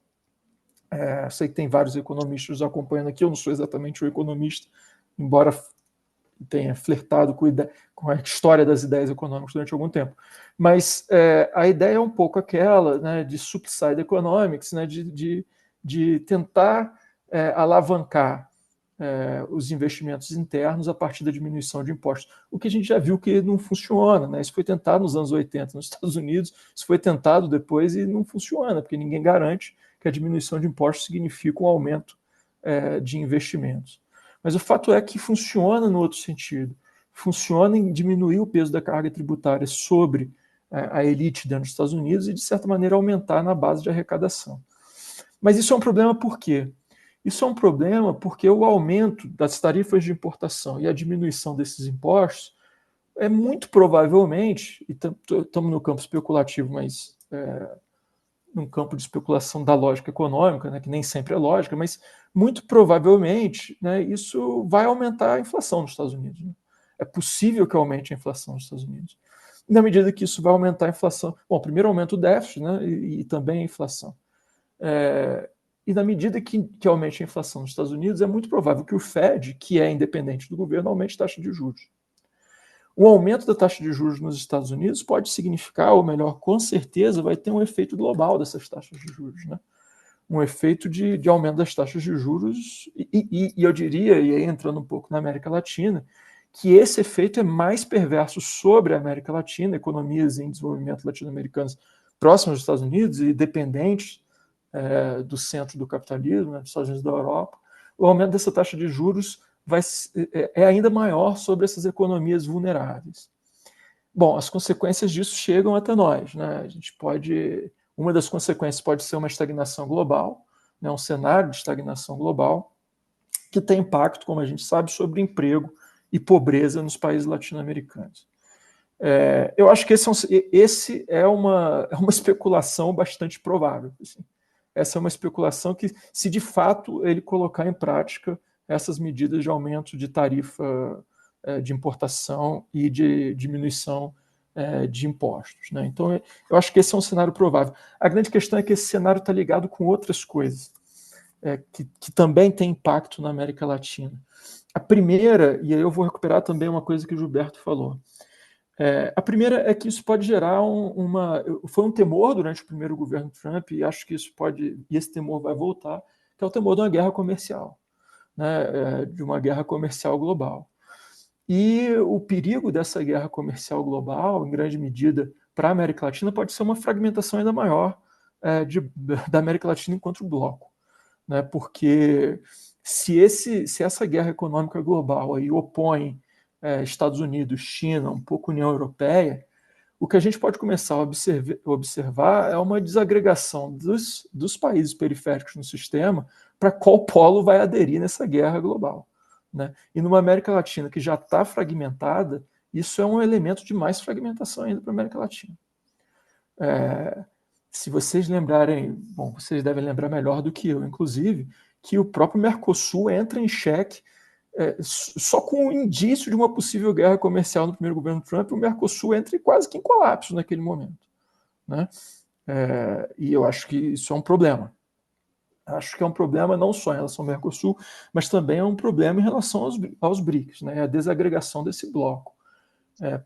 Sei que tem vários economistas acompanhando aqui, eu não sou exatamente um economista, embora tenha flertado com a história das ideias econômicas durante algum tempo. Mas a ideia é um pouco aquela, né, de subside economics, né, de tentar alavancar os investimentos internos a partir da diminuição de impostos. O que a gente já viu que não funciona, né? Isso foi tentado nos anos 80 nos Estados Unidos, isso foi tentado depois e não funciona, porque ninguém garante que a diminuição de impostos significa um aumento de investimentos. Mas o fato é que funciona no outro sentido. Funciona em diminuir o peso da carga tributária sobre a elite dentro dos Estados Unidos e, de certa maneira, aumentar na base de arrecadação. Mas isso é um problema por quê? Isso é um problema porque o aumento das tarifas de importação e a diminuição desses impostos é muito provavelmente, e estamos no campo especulativo, mas num campo de especulação da lógica econômica, né, que nem sempre é lógica, mas muito provavelmente, né, isso vai aumentar a inflação nos Estados Unidos. Né? É possível que aumente a inflação nos Estados Unidos. E na medida que isso vai aumentar a inflação, bom, primeiro aumenta o déficit, né, e também a inflação. E na medida que aumente a inflação nos Estados Unidos, é muito provável que o Fed, que é independente do governo, aumente a taxa de juros. O aumento da taxa de juros nos Estados Unidos pode significar, ou melhor, com certeza, vai ter um efeito global dessas taxas de juros, né? Um efeito de aumento das taxas de juros, e eu diria, e aí entrando um pouco na América Latina, que esse efeito é mais perverso sobre a América Latina, economias em desenvolvimento latino-americanas próximas dos Estados Unidos e dependentes do centro do capitalismo, né, dos Estados Unidos e da Europa. O aumento dessa taxa de juros é ainda maior sobre essas economias vulneráveis. Bom, as consequências disso chegam até nós, né? A gente uma das consequências pode ser uma estagnação global, né, um cenário de estagnação global, que tem impacto, como a gente sabe, sobre emprego e pobreza nos países latino-americanos. Eu acho que esse é uma especulação bastante provável. Assim. Essa é uma especulação que, se de fato ele colocar em prática essas medidas de aumento de tarifa de importação e de diminuição de impostos. Né? Então, eu acho que esse é um cenário provável. A grande questão é que esse cenário está ligado com outras coisas que também têm impacto na América Latina. A primeira, e aí eu vou recuperar também uma coisa que o Gilberto falou, a primeira é que isso pode gerar foi um temor durante o primeiro governo Trump, e acho que esse temor vai voltar, que é o temor de uma guerra comercial, né, de uma guerra comercial global. E o perigo dessa guerra comercial global, em grande medida, para a América Latina, pode ser uma fragmentação ainda maior da América Latina enquanto bloco, né, porque se essa guerra econômica global aí opõe Estados Unidos, China, um pouco União Europeia, o que a gente pode começar a observar é uma desagregação dos países periféricos no sistema para qual polo vai aderir nessa guerra global. Né? E numa América Latina que já está fragmentada, isso é um elemento de mais fragmentação ainda para a América Latina. Se vocês lembrarem, bom, vocês devem lembrar melhor do que eu, inclusive, que o próprio Mercosul entra em xeque só com o indício de uma possível guerra comercial no primeiro governo Trump, o Mercosul entra quase que em colapso naquele momento. Né? E eu acho que isso é um problema. Acho que é um problema não só em relação ao Mercosul, mas também é um problema em relação aos BRICS, né? A desagregação desse bloco.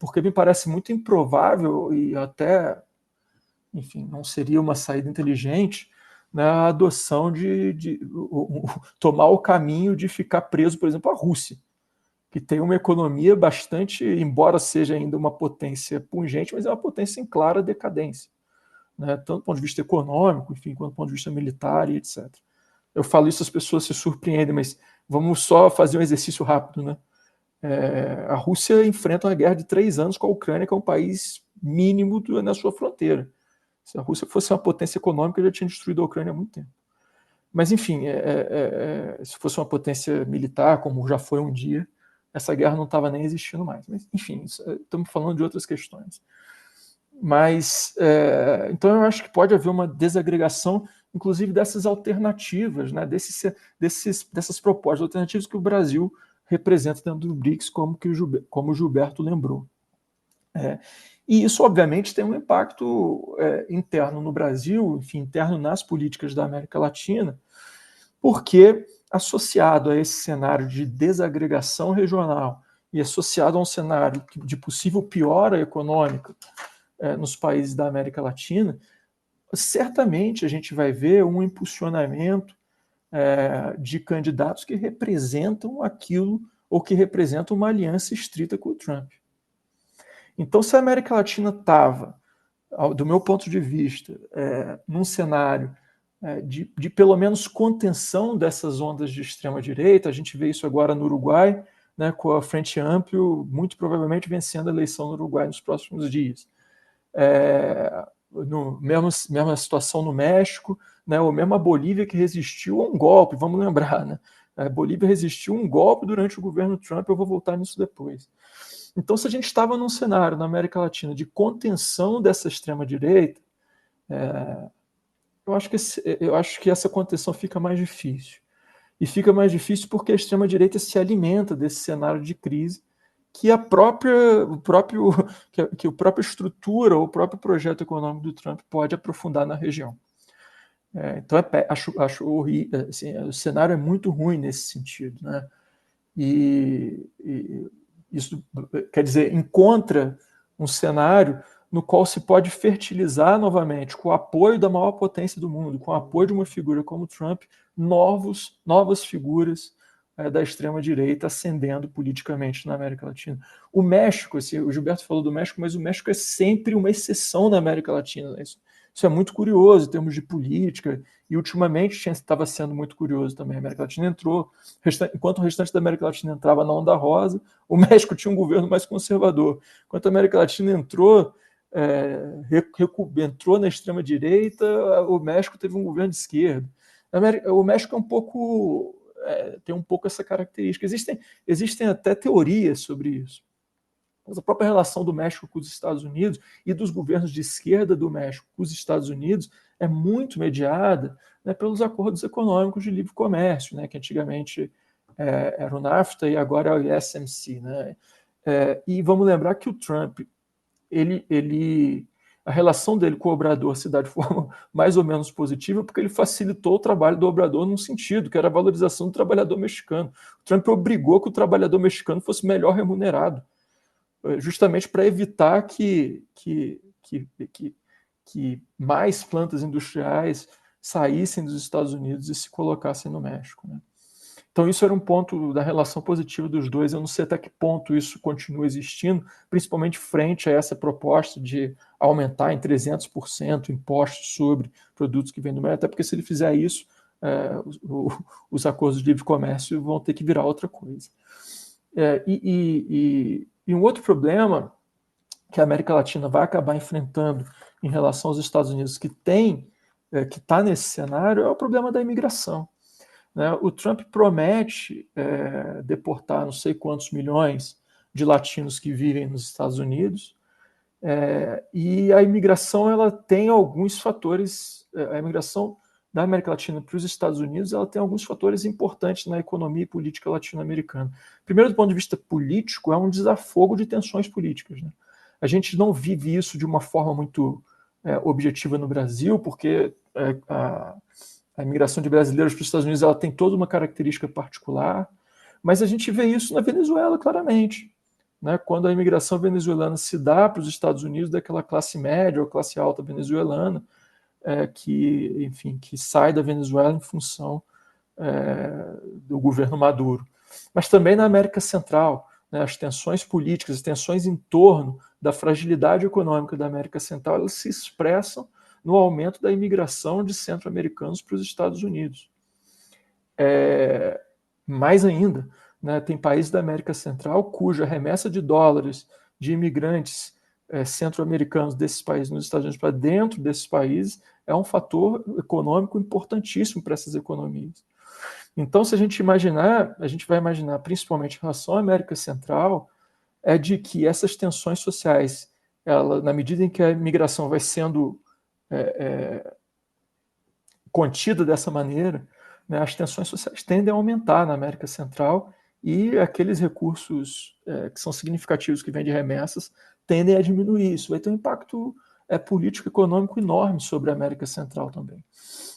Porque me parece muito improvável e até, enfim, não seria uma saída inteligente, né, a adoção tomar o caminho de ficar preso, por exemplo, à Rússia, que tem uma economia bastante, embora seja ainda uma potência pungente, mas é uma potência em clara decadência, né, tanto do ponto de vista econômico, enfim, quanto do ponto de vista militar e etc. Eu falo isso, as pessoas se surpreendem, mas vamos só fazer um exercício rápido, né? A Rússia enfrenta uma guerra de 3 anos com a Ucrânia, que é um país mínimo na sua fronteira. Se a Rússia fosse uma potência econômica, já tinha destruído a Ucrânia há muito tempo. Mas, enfim, se fosse uma potência militar, como já foi um dia, essa guerra não estava nem existindo mais. Mas, enfim, estamos falando de outras questões. Mas, então, eu acho que pode haver uma desagregação, inclusive, dessas alternativas, né, dessas propostas alternativas que o Brasil representa dentro do BRICS, como o Gilberto lembrou. E isso, obviamente, tem um impacto interno no Brasil, enfim, interno nas políticas da América Latina, porque, associado a esse cenário de desagregação regional e associado a um cenário de possível piora econômica nos países da América Latina, certamente a gente vai ver um impulsionamento de candidatos que representam aquilo ou que representam uma aliança estrita com o Trump. Então, se a América Latina estava, do meu ponto de vista, num cenário de pelo menos contenção dessas ondas de extrema-direita, a gente vê isso agora no Uruguai, né, com a Frente Amplio muito provavelmente vencendo a eleição no Uruguai nos próximos dias. Mesma situação no México, né, ou mesmo a Bolívia, que resistiu a um golpe, vamos lembrar, né? A Bolívia resistiu a um golpe durante o governo Trump, eu vou voltar nisso depois. Então, se a gente estava num cenário na América Latina de contenção dessa extrema-direita, eu acho que essa contenção fica mais difícil. E fica mais difícil porque a extrema-direita se alimenta desse cenário de crise que a própria estrutura ou o próprio projeto econômico do Trump pode aprofundar na região. Então, acho horrível, assim, o cenário é muito ruim nesse sentido, né? E isso, quer dizer, encontra um cenário no qual se pode fertilizar novamente, com o apoio da maior potência do mundo, com o apoio de uma figura como Trump, novas figuras da extrema-direita ascendendo politicamente na América Latina. O México, assim, o Gilberto falou do México, mas o México é sempre uma exceção na América Latina. Né? Isso é muito curioso em termos de política, e ultimamente estava sendo muito curioso também. A América Latina entrou, enquanto o restante da América Latina entrava na onda rosa, o México tinha um governo mais conservador. Enquanto a América Latina entrou na extrema-direita, o México teve um governo de esquerda. O México tem um pouco essa característica. Existem até teorias sobre isso. Mas a própria relação do México com os Estados Unidos e dos governos de esquerda do México com os Estados Unidos é muito mediada, né, pelos acordos econômicos de livre comércio, né, que antigamente era o NAFTA e agora é o USMC. Né? E vamos lembrar que o Trump, a relação dele com o Obrador se dá de forma mais ou menos positiva porque ele facilitou o trabalho do Obrador num sentido, que era a valorização do trabalhador mexicano. O Trump obrigou que o trabalhador mexicano fosse melhor remunerado, justamente para evitar que mais plantas industriais saíssem dos Estados Unidos e se colocassem no México. Né? Então isso era um ponto da relação positiva dos dois. Eu não sei até que ponto isso continua existindo, principalmente frente a essa proposta de aumentar em 300% impostos sobre produtos que vêm do México, até porque se ele fizer isso, os acordos de livre comércio vão ter que virar outra coisa. E um outro problema que a América Latina vai acabar enfrentando em relação aos Estados Unidos, que está nesse cenário, é o problema da imigração. Né? O Trump promete deportar não sei quantos milhões de latinos que vivem nos Estados Unidos, e a imigração ela tem alguns fatores, a imigração da América Latina para os Estados Unidos ela tem alguns fatores importantes na economia e política latino-americana. Primeiro, do ponto de vista político, é um desafogo de tensões políticas. Né? A gente não vive isso de uma forma muito objetiva no Brasil, porque a imigração de brasileiros para os Estados Unidos ela tem toda uma característica particular, mas a gente vê isso na Venezuela claramente. Né? Quando a imigração venezuelana se dá para os Estados Unidos, daquela classe média ou classe alta venezuelana, que sai da Venezuela em função do governo Maduro. Mas também na América Central, né, as tensões políticas, as tensões em torno da fragilidade econômica da América Central, elas se expressam no aumento da imigração de centro-americanos para os Estados Unidos. Mais ainda, né, tem países da América Central cuja remessa de dólares de imigrantes centro-americanos desses países nos Estados Unidos para dentro desses países é um fator econômico importantíssimo para essas economias. Então, se a gente vai imaginar, principalmente em relação à América Central, de que essas tensões sociais, na medida em que a imigração vai sendo contida dessa maneira, né, as tensões sociais tendem a aumentar na América Central e aqueles recursos que são significativos que vêm de remessas tendem a diminuir. Isso vai ter um impacto político e econômico enorme sobre a América Central também,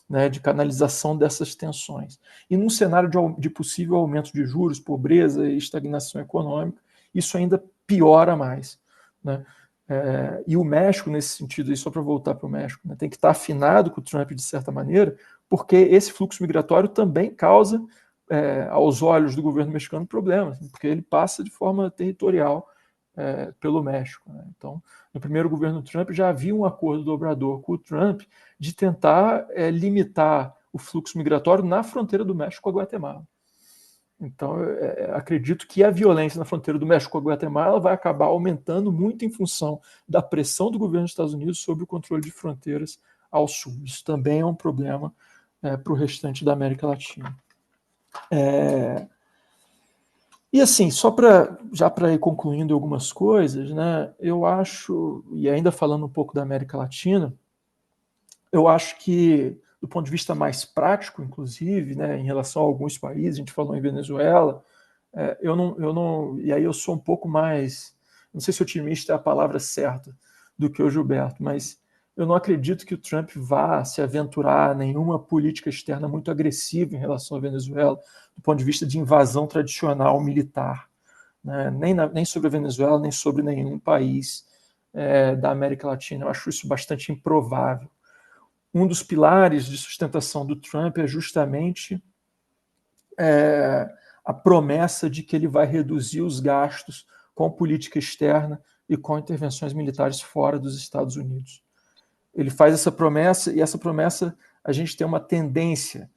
né, de canalização dessas tensões. E num cenário de possível aumento de juros, pobreza e estagnação econômica, isso ainda piora mais, né? E o México, nesse sentido, e só para voltar para o México, né, tem que estar afinado com o Trump de certa maneira, porque esse fluxo migratório também causa, aos olhos do governo mexicano, problemas, porque ele passa de forma territorial pelo México, né? Então, no primeiro governo Trump já havia um acordo do Obrador com o Trump de tentar limitar o fluxo migratório na fronteira do México com a Guatemala. Então, acredito que a violência na fronteira do México com a Guatemala vai acabar aumentando muito em função da pressão do governo dos Estados Unidos sobre o controle de fronteiras ao sul. Isso também é um problema para o restante da América Latina. E assim, já para ir concluindo algumas coisas, né, eu acho, e ainda falando um pouco da América Latina, eu acho que, do ponto de vista mais prático, inclusive, né, em relação a alguns países, a gente falou em Venezuela, eu não, e aí eu sou um pouco mais, não sei se otimista é a palavra certa do que o Gilberto, mas eu não acredito que o Trump vá se aventurar nenhuma política externa muito agressiva em relação à Venezuela, do ponto de vista de invasão tradicional militar, né? Nem sobre a Venezuela, nem sobre nenhum país da América Latina. Eu acho isso bastante improvável. Um dos pilares de sustentação do Trump é justamente a promessa de que ele vai reduzir os gastos com política externa e com intervenções militares fora dos Estados Unidos. Ele faz essa promessa, e essa promessa a gente tem uma tendência,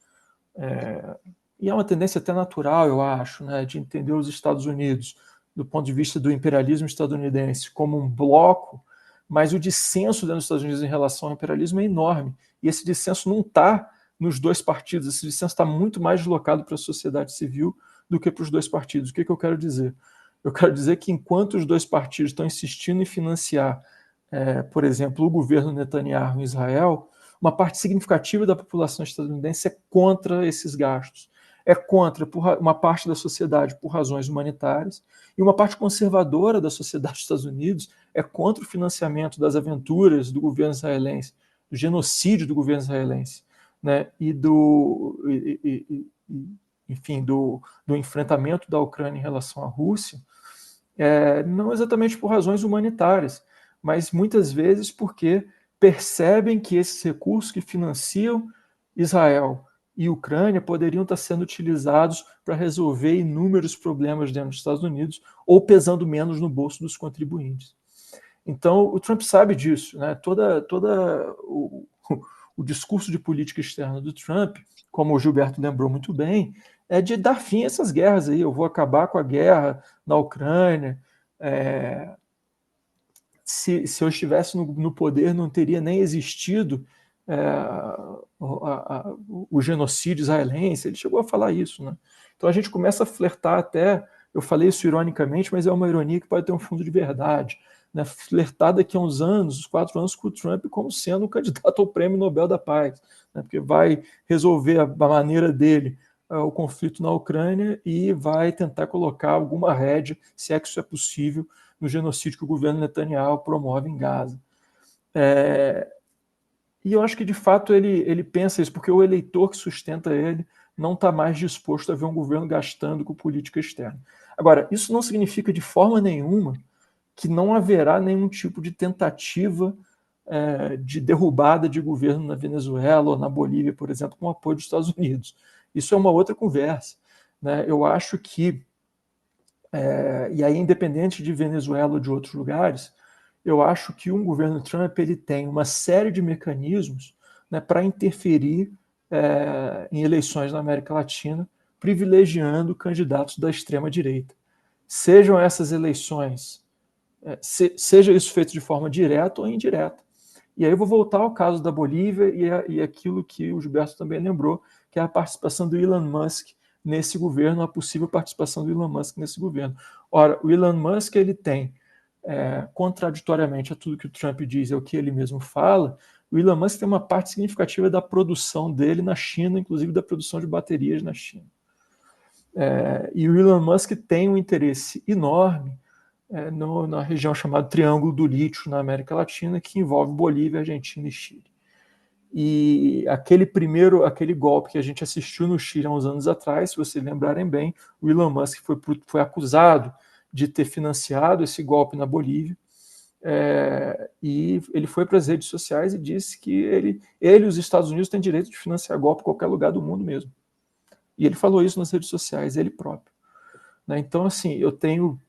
e é uma tendência até natural, eu acho, né, de entender os Estados Unidos do ponto de vista do imperialismo estadunidense como um bloco, mas o dissenso dentro dos Estados Unidos em relação ao imperialismo é enorme, e esse dissenso não está nos dois partidos, esse dissenso está muito mais deslocado para a sociedade civil do que para os dois partidos. O que eu quero dizer? Eu quero dizer que enquanto os dois partidos estão insistindo em financiar, por exemplo, o governo Netanyahu em Israel, uma parte significativa da população estadunidense é contra esses gastos. É contra uma parte da sociedade por razões humanitárias, e uma parte conservadora da sociedade dos Estados Unidos é contra o financiamento das aventuras do governo israelense, do genocídio do governo israelense, né, e enfim, do enfrentamento da Ucrânia em relação à Rússia, não exatamente por razões humanitárias, mas muitas vezes porque percebem que esses recursos que financiam Israel e Ucrânia poderiam estar sendo utilizados para resolver inúmeros problemas dentro dos Estados Unidos ou pesando menos no bolso dos contribuintes. Então, o Trump sabe disso, né? O discurso de política externa do Trump, como o Gilberto lembrou muito bem, é de dar fim a essas guerras aí. Eu vou acabar com a guerra na Ucrânia. Se eu estivesse no poder, não teria nem existido o genocídio israelense. Ele chegou a falar isso, né? Então a gente começa a flertar até, eu falei isso ironicamente, mas é uma ironia que pode ter um fundo de verdade, né? Flertar daqui a uns anos, uns 4 anos, com o Trump como sendo um candidato ao Prêmio Nobel da Paz, né? Porque vai resolver a maneira dele o conflito na Ucrânia e vai tentar colocar alguma rédea, se é que isso é possível, no genocídio que o governo Netanyahu promove em Gaza. E eu acho que, de fato, ele pensa isso, porque o eleitor que sustenta ele não está mais disposto a ver um governo gastando com política externa. Agora, isso não significa de forma nenhuma que não haverá nenhum tipo de tentativa de derrubada de governo na Venezuela ou na Bolívia, por exemplo, com o apoio dos Estados Unidos. Isso é uma outra conversa, né? Eu acho que, e aí independente de Venezuela ou de outros lugares, eu acho que um governo Trump ele tem uma série de mecanismos, né, para interferir em eleições na América Latina, privilegiando candidatos da extrema-direita. Sejam essas eleições, seja isso feito de forma direta ou indireta. E aí eu vou voltar ao caso da Bolívia e aquilo que o Gilberto também lembrou, que é a participação do Elon Musk nesse governo, a possível participação do Elon Musk nesse governo. Ora, o Elon Musk ele tem, contraditoriamente a tudo que o Trump diz, é o que ele mesmo fala, o Elon Musk tem uma parte significativa da produção dele na China, inclusive da produção de baterias na China. E o Elon Musk tem um interesse enorme na região chamada Triângulo do Lítio, na América Latina, que envolve Bolívia, Argentina e Chile. E aquele golpe que a gente assistiu no Chile há uns anos atrás, se vocês lembrarem bem, o Elon Musk foi acusado de ter financiado esse golpe na Bolívia. E ele foi para as redes sociais e disse que ele e os Estados Unidos têm direito de financiar golpe em qualquer lugar do mundo mesmo. E ele falou isso nas redes sociais, ele próprio. Né? Então, assim, eu tenho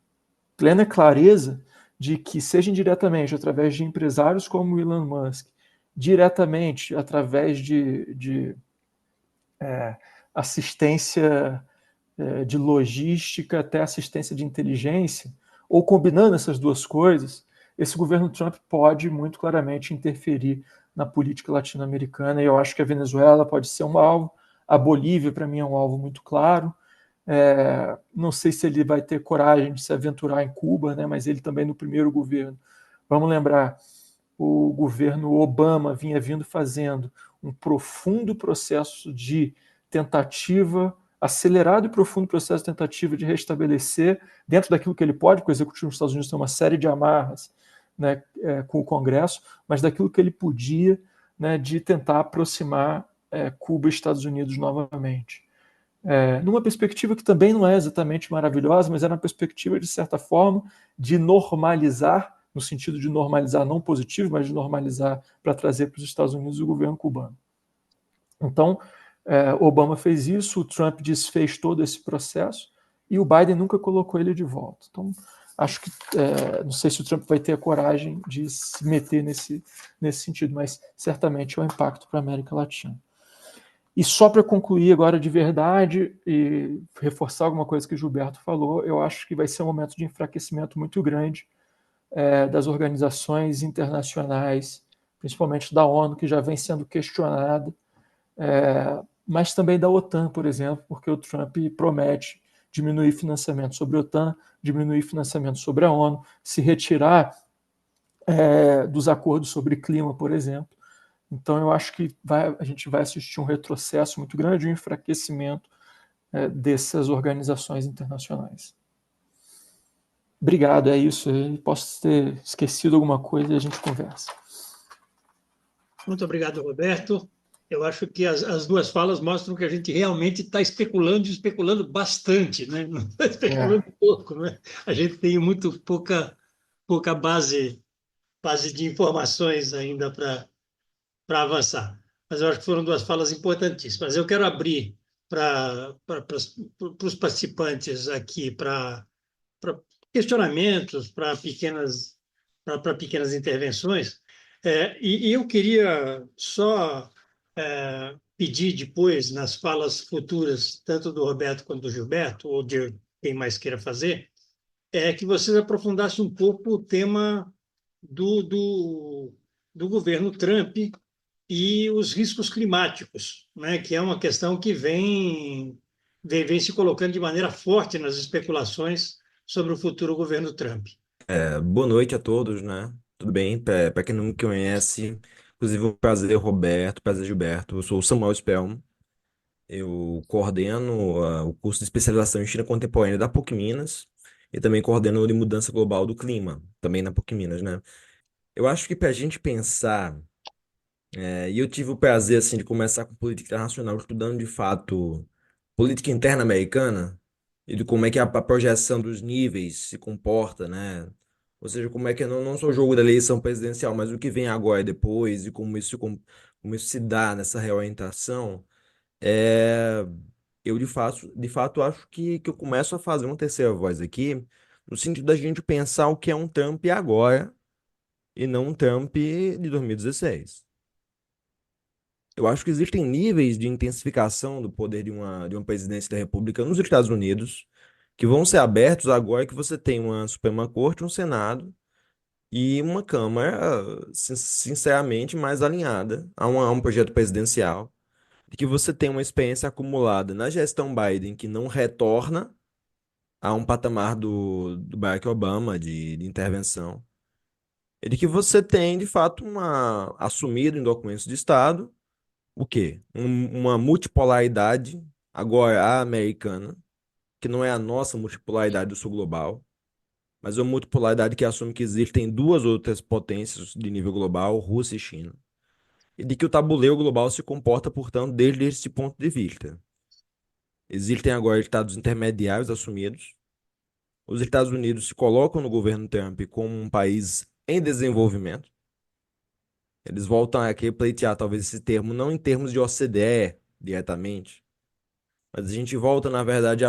plena clareza de que, seja indiretamente através de empresários como o Elon Musk, diretamente através de assistência de logística até assistência de inteligência, ou combinando essas duas coisas, esse governo Trump pode muito claramente interferir na política latino-americana, e eu acho que a Venezuela pode ser um alvo, a Bolívia, para mim, é um alvo muito claro. Não sei se ele vai ter coragem de se aventurar em Cuba, né, mas ele também no primeiro governo. Vamos lembrar, o governo Obama vinha vindo fazendo um profundo processo de tentativa, acelerado e profundo processo de tentativa de restabelecer, dentro daquilo que ele pode, porque o Executivo dos Estados Unidos tem uma série de amarras, né, com o Congresso, mas daquilo que ele podia, né, de tentar aproximar Cuba e Estados Unidos novamente. Numa perspectiva que também não é exatamente maravilhosa, mas é uma perspectiva, de certa forma, de normalizar, no sentido de normalizar não positivo, mas de normalizar para trazer para os Estados Unidos o governo cubano. Então, Obama fez isso, o Trump desfez todo esse processo e o Biden nunca colocou ele de volta. Então, acho que, não sei se o Trump vai ter a coragem de se meter nesse sentido, mas certamente é um impacto para a América Latina. E só para concluir agora de verdade e reforçar alguma coisa que o Gilberto falou, eu acho que vai ser um momento de enfraquecimento muito grande das organizações internacionais, principalmente da ONU, que já vem sendo questionada, mas também da OTAN, por exemplo, porque o Trump promete diminuir financiamento sobre a OTAN, diminuir financiamento sobre a ONU, se retirar dos acordos sobre clima, por exemplo. Então, eu acho que a gente vai assistir um retrocesso muito grande, um enfraquecimento dessas organizações internacionais. Obrigado, é isso. Eu posso ter esquecido alguma coisa e a gente conversa. Muito obrigado, Roberto. Eu acho que as duas falas mostram que a gente realmente está especulando e especulando bastante, né? Não está especulando pouco, né? A gente tem muito pouca base de informações ainda para avançar. Mas eu acho que foram duas falas importantíssimas. Eu quero abrir para os participantes aqui para questionamentos, para pequenas intervenções. E eu queria só pedir depois, nas falas futuras, tanto do Roberto quanto do Gilberto, ou de quem mais queira fazer, que vocês aprofundassem um pouco o tema do governo Trump e os riscos climáticos, né, que é uma questão que vem se colocando de maneira forte nas especulações sobre o futuro governo Trump. Boa noite a todos, né? Tudo bem? Para quem não me conhece, inclusive o prazer, Roberto, prazer, Gilberto. Eu sou o Samuel Spellman. Eu coordeno o curso de especialização em China Contemporânea da PUC Minas e também coordeno o de mudança global do clima, também na PUC Minas, né? Eu acho que para a gente pensar, e eu tive o prazer assim de começar com política internacional, estudando de fato política interna americana e de como é que a projeção dos níveis se comporta, né? Ou seja, como é que não só o jogo da eleição presidencial, mas o que vem agora e depois e como isso se dá nessa reorientação, é, eu de fato acho que eu começo a fazer uma terceira voz aqui, no sentido da gente pensar o que é um Trump agora e não um Trump de 2016. Eu acho que existem níveis de intensificação do poder de uma presidência da República nos Estados Unidos que vão ser abertos agora que você tem uma Suprema Corte, um Senado e uma Câmara, sinceramente, mais alinhada a um projeto presidencial, de que você tem uma experiência acumulada na gestão Biden que não retorna a um patamar do Barack Obama de intervenção, e de que você tem, de fato, assumido em documentos de Estado o quê? Uma multipolaridade, agora a americana, que não é a nossa multipolaridade do sul global, mas é uma multipolaridade que assume que existem duas outras potências de nível global, Rússia e China, e de que o tabuleiro global se comporta, portanto, desde esse ponto de vista. Existem agora estados intermediários assumidos, Os Estados Unidos se colocam no governo Trump como um país em desenvolvimento. Eles voltam aqui a pleitear talvez esse termo, não em termos de OCDE diretamente, mas a gente volta, na verdade,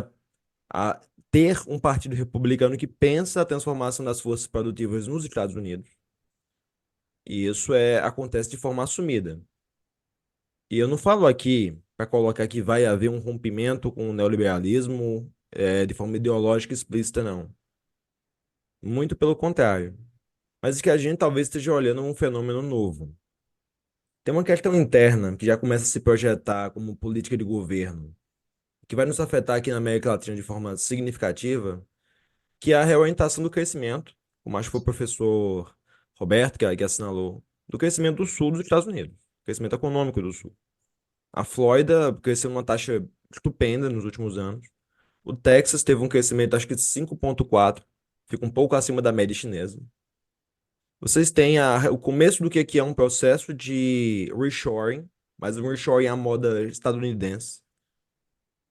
a ter um partido republicano que pensa a transformação das forças produtivas nos Estados Unidos. E isso acontece de forma assumida. E eu não falo aqui para colocar que vai haver um rompimento com o neoliberalismo de forma ideológica explícita, não. Muito pelo contrário. Mas que a gente talvez esteja olhando um fenômeno novo. Tem uma questão interna que já começa a se projetar como política de governo, que vai nos afetar aqui na América Latina de forma significativa, que é a reorientação do crescimento, como acho que foi o professor Roberto que assinalou, do crescimento do sul dos Estados Unidos, crescimento econômico do sul. A Flórida cresceu numa taxa estupenda nos últimos anos. O Texas teve um crescimento, acho que de 5,4, fica um pouco acima da média chinesa. Vocês têm o começo do que é um processo de reshoring, mas o reshoring é a moda estadunidense,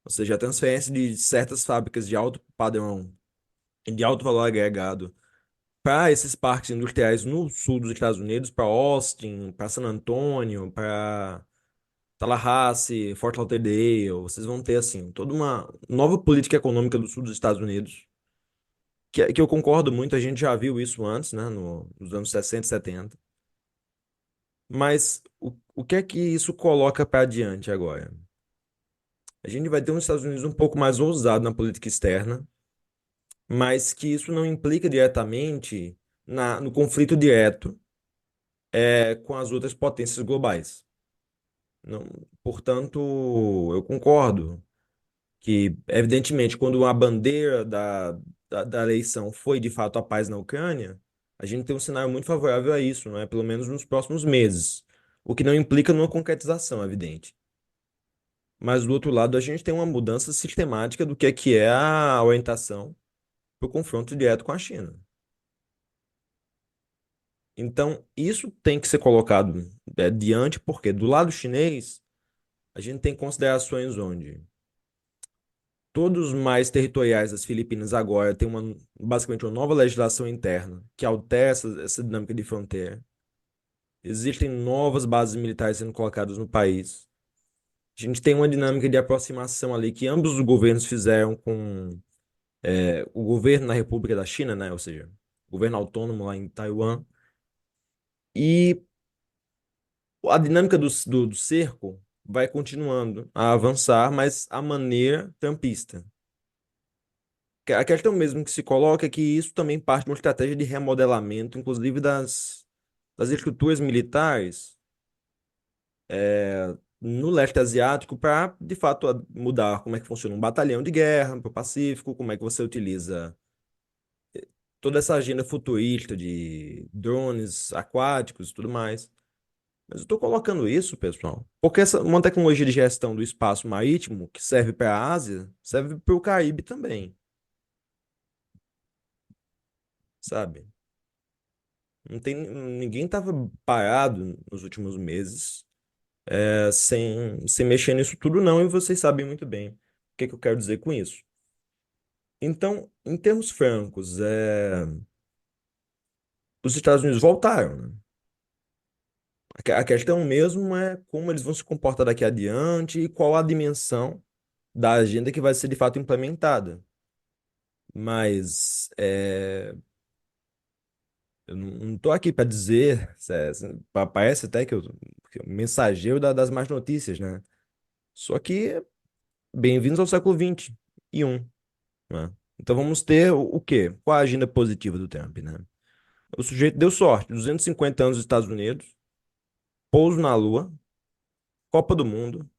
ou seja, a transferência de certas fábricas de alto padrão e de alto valor agregado para esses parques industriais no sul dos Estados Unidos, para Austin, para San Antonio, para Tallahassee, Fort Lauderdale. Vocês vão ter assim toda uma nova política econômica do sul dos Estados Unidos, que eu concordo muito, a gente já viu isso antes, né, nos anos 60 e 70. Mas o que é que isso coloca para adiante agora? A gente vai ter uns Estados Unidos um pouco mais ousado na política externa, mas que isso não implica diretamente no conflito direto com as outras potências globais. Não, portanto, eu concordo que, evidentemente, quando a bandeira da eleição foi de fato a paz na Ucrânia, a gente tem um cenário muito favorável a isso, não é? Pelo menos nos próximos meses, o que não implica numa concretização, evidente. Mas do outro lado, a gente tem uma mudança sistemática do que é a orientação para o confronto direto com a China. Então, isso tem que ser colocado diante, porque do lado chinês, a gente tem considerações onde todos os mais territoriais das Filipinas agora têm basicamente uma nova legislação interna que altera essa dinâmica de fronteira. Existem novas bases militares sendo colocadas no país. A gente tem uma dinâmica de aproximação ali que ambos os governos fizeram com o governo na República da China, né? Ou seja, o governo autônomo lá em Taiwan. E a dinâmica do cerco vai continuando a avançar, mas a maneira trumpista. A questão mesmo que se coloca é que isso também parte de uma estratégia de remodelamento, inclusive das estruturas militares no leste asiático, para, de fato, mudar como é que funciona um batalhão de guerra para o Pacífico, como é que você utiliza toda essa agenda futurista de drones aquáticos e tudo mais. Mas eu estou colocando isso, pessoal, porque uma tecnologia de gestão do espaço marítimo que serve para a Ásia, serve para o Caribe também, sabe? Não tem, ninguém estava parado nos últimos meses sem mexer nisso tudo, não, e vocês sabem muito bem o que eu quero dizer com isso. Então, em termos francos, os Estados Unidos voltaram, né? A questão mesmo é como eles vão se comportar daqui adiante e qual a dimensão da agenda que vai ser de fato implementada. Mas eu não estou aqui para dizer, parece até que eu mensageiro das más notícias, né? Só que bem-vindos ao século XXI, né? Então vamos ter o quê? Qual a agenda positiva do Trump, né? O sujeito deu sorte, 250 anos dos Estados Unidos, pouso na Lua, Copa do Mundo,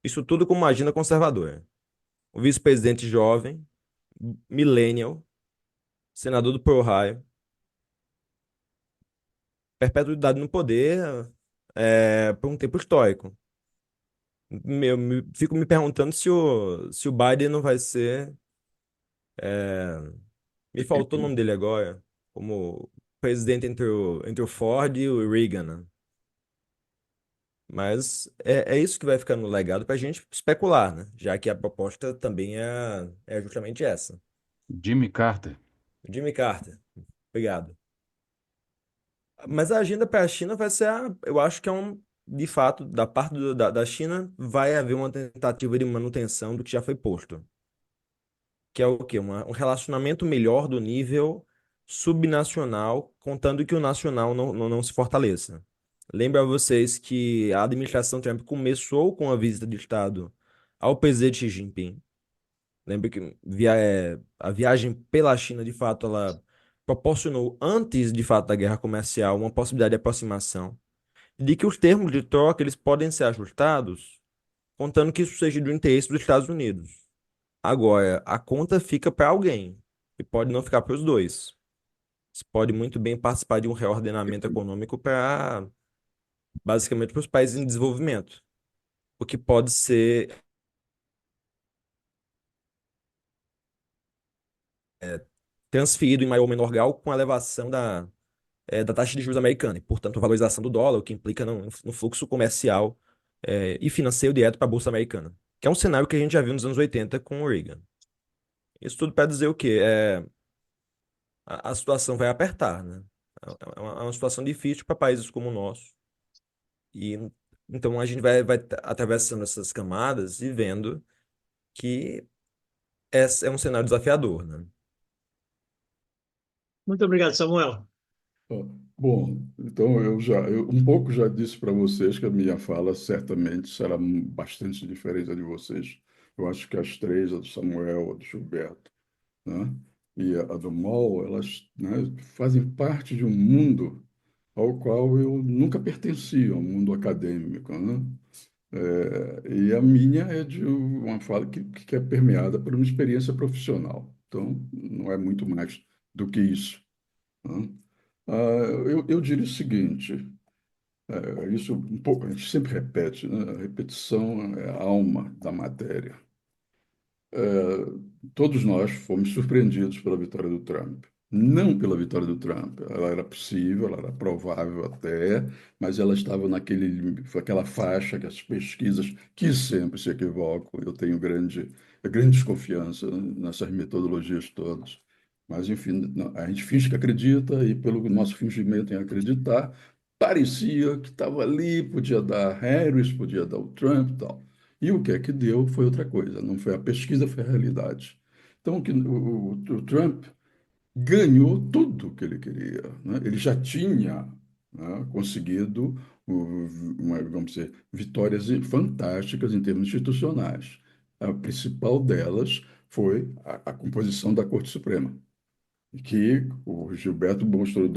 isso tudo com uma agenda conservadora. O vice-presidente jovem, millennial, senador do Pro-Ohio, perpetuidade no poder por um tempo histórico. Fico me perguntando se o Biden não vai ser. Me faltou o nome dele agora, como presidente entre o Ford e o Reagan, né? Mas é isso que vai ficar no legado para a gente especular, né? Já que a proposta também é justamente essa. Jimmy Carter. Jimmy Carter. Obrigado. Mas a agenda para a China vai ser, eu acho que de fato, da parte da China, vai haver uma tentativa de manutenção do que já foi posto. Que é o quê? Um relacionamento melhor do nível subnacional, contando que o nacional não se fortaleça. Lembro a vocês que a administração Trump começou com a visita de Estado ao presidente Xi Jinping. Lembro que a viagem pela China, de fato, ela proporcionou, antes de fato da guerra comercial, uma possibilidade de aproximação, de que os termos de troca eles podem ser ajustados, contando que isso seja do interesse dos Estados Unidos. Agora, a conta fica para alguém e pode não ficar para os dois. Você pode muito bem participar de um reordenamento econômico para, basicamente, para os países em desenvolvimento, o que pode ser transferido em maior ou menor grau com a elevação da taxa de juros americana, e, portanto, a valorização do dólar, o que implica no fluxo comercial e financeiro direto para a Bolsa Americana, que é um cenário que a gente já viu nos anos 80 com o Reagan. Isso tudo para dizer o quê? A situação vai apertar, né? É uma situação difícil para países como o nosso. E então a gente vai atravessando essas camadas e vendo que é um cenário desafiador, né? Muito obrigado, Samuel. Ó, bom, então eu um pouco já disse para vocês que a minha fala certamente será bastante diferente da de vocês. Eu acho que as três, a do Samuel, a do Gilberto, né, e a do Mol, elas, né, fazem parte de um mundo ao qual eu nunca pertenci, ao mundo acadêmico, né? E a minha é de uma fala que é permeada por uma experiência profissional. Então, não é muito mais do que isso, né? Ah, eu diria o seguinte, isso um pouco, a gente sempre repete, né? A repetição é a alma da matéria. Todos nós fomos surpreendidos pela vitória do Trump. Não pela vitória do Trump. Ela era possível, ela era provável até, mas ela estava aquela faixa que as pesquisas, que sempre se equivocam, eu tenho grande desconfiança nessas metodologias todas. Mas, enfim, a gente finge que acredita e, pelo nosso fingimento em acreditar, parecia que estava ali, podia dar Harris, podia dar o Trump e tal. E o que é que deu foi outra coisa, não foi a pesquisa, foi a realidade. Então, o Trump ganhou tudo o que ele queria, né? Ele já tinha, né, conseguido, vamos dizer, vitórias fantásticas em termos institucionais. A principal delas foi a composição da Corte Suprema, que o Gilberto mostrou,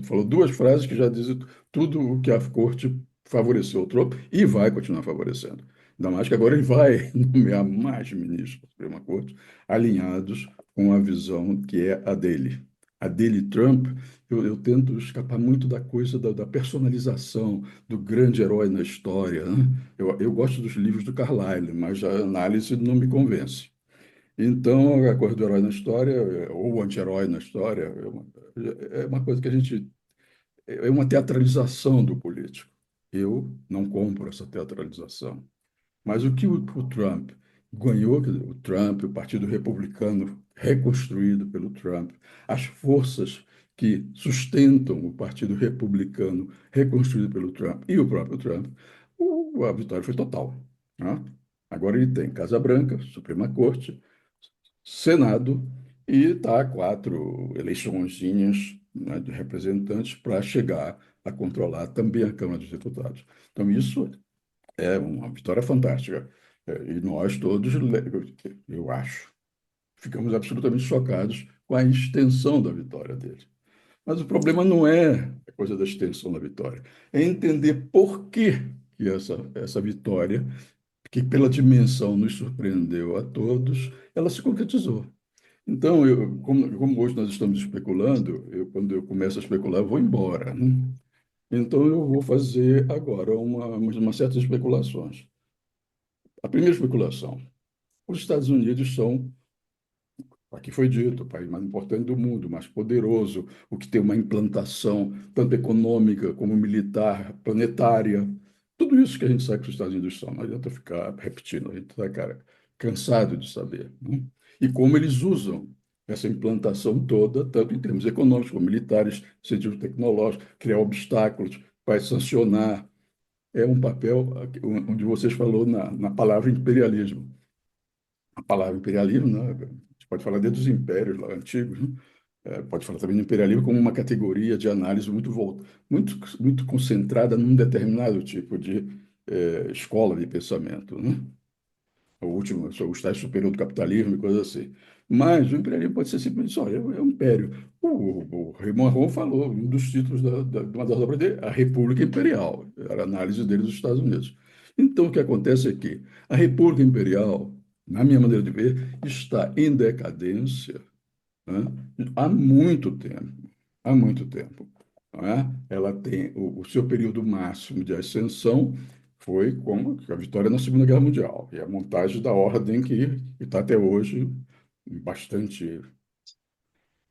falou duas frases que já dizem tudo o que a corte favoreceu o Trump e vai continuar favorecendo. Ainda mais que agora ele vai nomear mais ministros da Suprema Corte alinhados com a visão que é a dele. A dele, Trump, eu tento escapar muito da coisa da personalização do grande herói na história, né? Eu gosto dos livros do Carlyle, mas a análise não me convence. Então, a coisa do herói na história, ou o anti-herói na história, é uma coisa que a gente. É uma teatralização do político. Eu não compro essa teatralização. Mas o que o Trump ganhou, quer dizer, o Trump, o Partido Republicano reconstruído pelo Trump, as forças que sustentam o Partido Republicano reconstruído pelo Trump e o próprio Trump, a vitória foi total, né? Agora ele tem Casa Branca, Suprema Corte, Senado e está quatro eleiçõezinhas, né, de representantes para chegar a controlar também a Câmara dos Deputados. Então, isso é uma vitória fantástica. E nós todos, eu acho, ficamos absolutamente chocados com a extensão da vitória dele. Mas o problema não é a coisa da extensão da vitória, é entender por que essa vitória, que pela dimensão nos surpreendeu a todos, ela se concretizou. Então, como hoje nós estamos especulando, quando eu começo a especular, eu vou embora, né? Então, eu vou fazer agora uma certas especulações. A primeira especulação: os Estados Unidos são, aqui foi dito, o país mais importante do mundo, mais poderoso, o que tem uma implantação tanto econômica como militar, planetária. Tudo isso que a gente sabe que os Estados Unidos são, não adianta ficar repetindo, a gente tá, cara, cansado de saber, né? E como eles usam essa implantação toda, tanto em termos econômicos como militares, científicos tecnológicos, criar obstáculos, vai sancionar. É um papel onde vocês falou na palavra imperialismo. A palavra imperialismo, né? A gente pode falar desde os impérios lá, antigos, né? Pode falar também do imperialismo como uma categoria de análise muito concentrada num determinado tipo de escola de pensamento, né? O último, o estágio superior do capitalismo e coisas assim. Mas o imperialismo pode ser simplesmente só, é um império. O Raymond Aron falou, um dos títulos de uma das obras dele, a República Imperial, era a análise dele dos Estados Unidos. Então, o que acontece é que a República Imperial, na minha maneira de ver, está em decadência, né, há muito tempo, há muito tempo. Não é? Ela tem o seu período máximo de ascensão foi como a vitória na Segunda Guerra Mundial e a montagem da ordem que está até hoje bastante,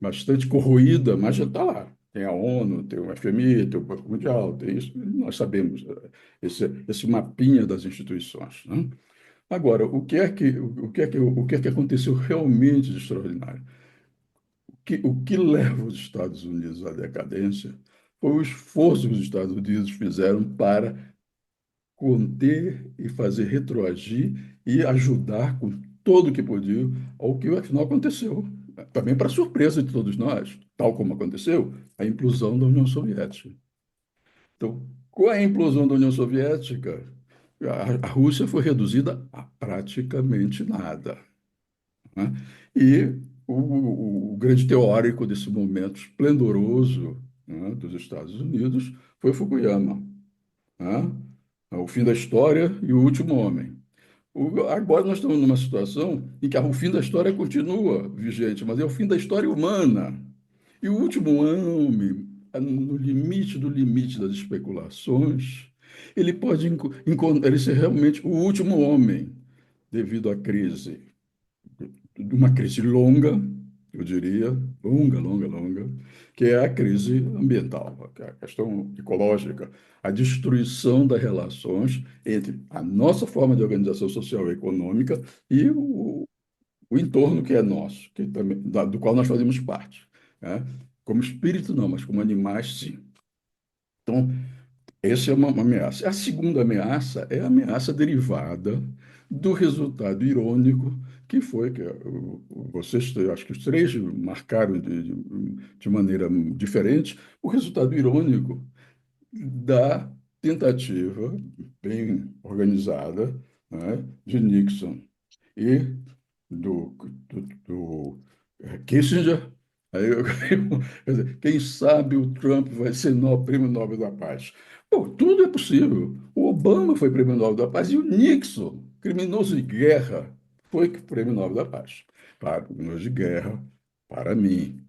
bastante corroída, mas já está lá. Tem a ONU, tem o FMI, tem o Banco Mundial, tem isso, nós sabemos esse mapinha das instituições, né? Agora, o que é que aconteceu realmente de extraordinário? O que leva os Estados Unidos à decadência foi o esforço que os Estados Unidos fizeram para conter e fazer retroagir e ajudar com todo o que podia ao que afinal aconteceu. Também para surpresa de todos nós, tal como aconteceu, a implosão da União Soviética. Então, com a implosão da União Soviética, a Rússia foi reduzida a praticamente nada, né? E o grande teórico desse momento esplendoroso, né, dos Estados Unidos foi Fukuyama, né? O fim da história e o último homem. Agora nós estamos numa situação em que o fim da história continua vigente, mas é o fim da história humana. E o último homem, no limite do limite das especulações, ele pode ele ser realmente o último homem devido à crise, uma crise longa, eu diria, longa, que é a crise ambiental, que é a questão ecológica, a destruição das relações entre a nossa forma de organização social e econômica e o entorno que é nosso, que também, do qual nós fazemos parte, né? Como espírito, não, mas como animais, sim. Então, essa é uma ameaça. A segunda ameaça é a ameaça derivada do resultado irônico que foi que vocês, acho que os três marcaram de maneira diferente, o resultado irônico da tentativa bem organizada, né, de Nixon e do Kissinger. Aí quer dizer, quem sabe o Trump vai ser prêmio Nobel da Paz. Pô, tudo é possível. O Obama foi prêmio Nobel da Paz e o Nixon, criminoso de guerra, foi prêmio Nobel da Paz. Para criminoso de guerra, para mim,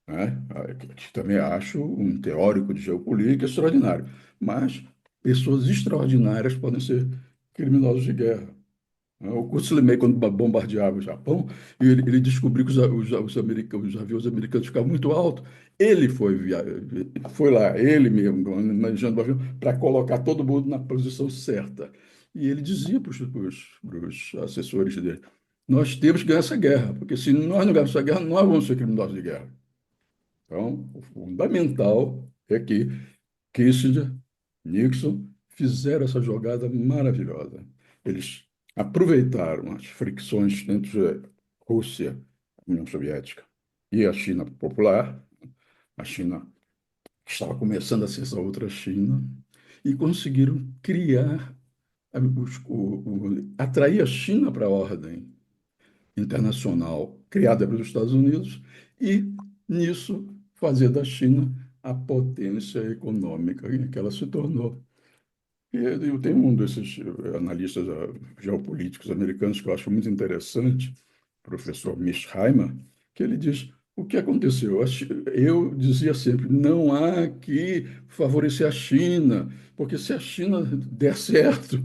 né? Que também acho um teórico de geopolítica extraordinário. Mas pessoas extraordinárias podem ser criminosos de guerra. O Kutzlemey, quando bombardeava o Japão, ele descobriu que os aviões americanos ficavam muito altos. Ele foi lá, ele mesmo, manejando o avião, para colocar todo mundo na posição certa. E ele dizia para os assessores dele: nós temos que ganhar essa guerra, porque se nós não ganharmos essa guerra, nós vamos ser criminosos de guerra. Então, o fundamental é que Kissinger, Nixon fizeram essa jogada maravilhosa. Eles aproveitaram as fricções entre a Rússia, a União Soviética, e a China popular, a China que estava começando a ser essa outra China, e conseguiram criar, atrair a China para a ordem internacional criada pelos Estados Unidos e, nisso, fazer da China a potência econômica que ela se tornou. E eu tenho um desses analistas geopolíticos americanos que eu acho muito interessante, o professor Mitch Heimer, que ele diz: o que aconteceu? Eu dizia sempre, não há que favorecer a China, porque se a China der certo,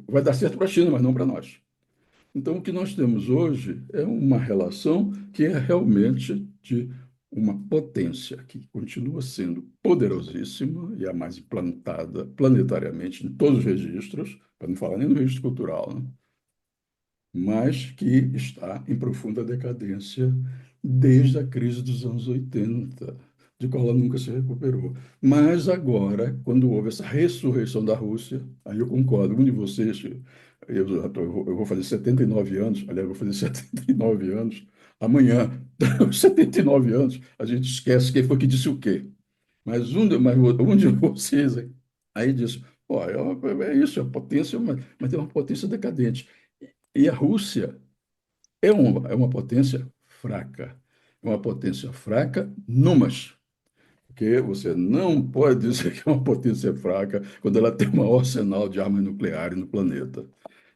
vai dar certo para a China, mas não para nós. Então, o que nós temos hoje é uma relação que é realmente de uma potência que continua sendo poderosíssima e a mais implantada planetariamente em todos os registros, para não falar nem no registro cultural, né? mas que está em profunda decadência desde a crise dos anos 80, de qual ela nunca se recuperou. Mas agora, quando houve essa ressurreição da Rússia, aí eu concordo, um de vocês, eu vou fazer 79 anos, aliás, eu vou fazer 79 anos amanhã, aos 79 anos, a gente esquece quem foi que disse o quê. Mas um de vocês aí disse, ó, é isso, é potência, mas tem uma potência decadente. E a Rússia é uma potência fraca. É uma potência fraca, numas. Porque você não pode dizer que é uma potência fraca quando ela tem o maior arsenal de armas nucleares no planeta.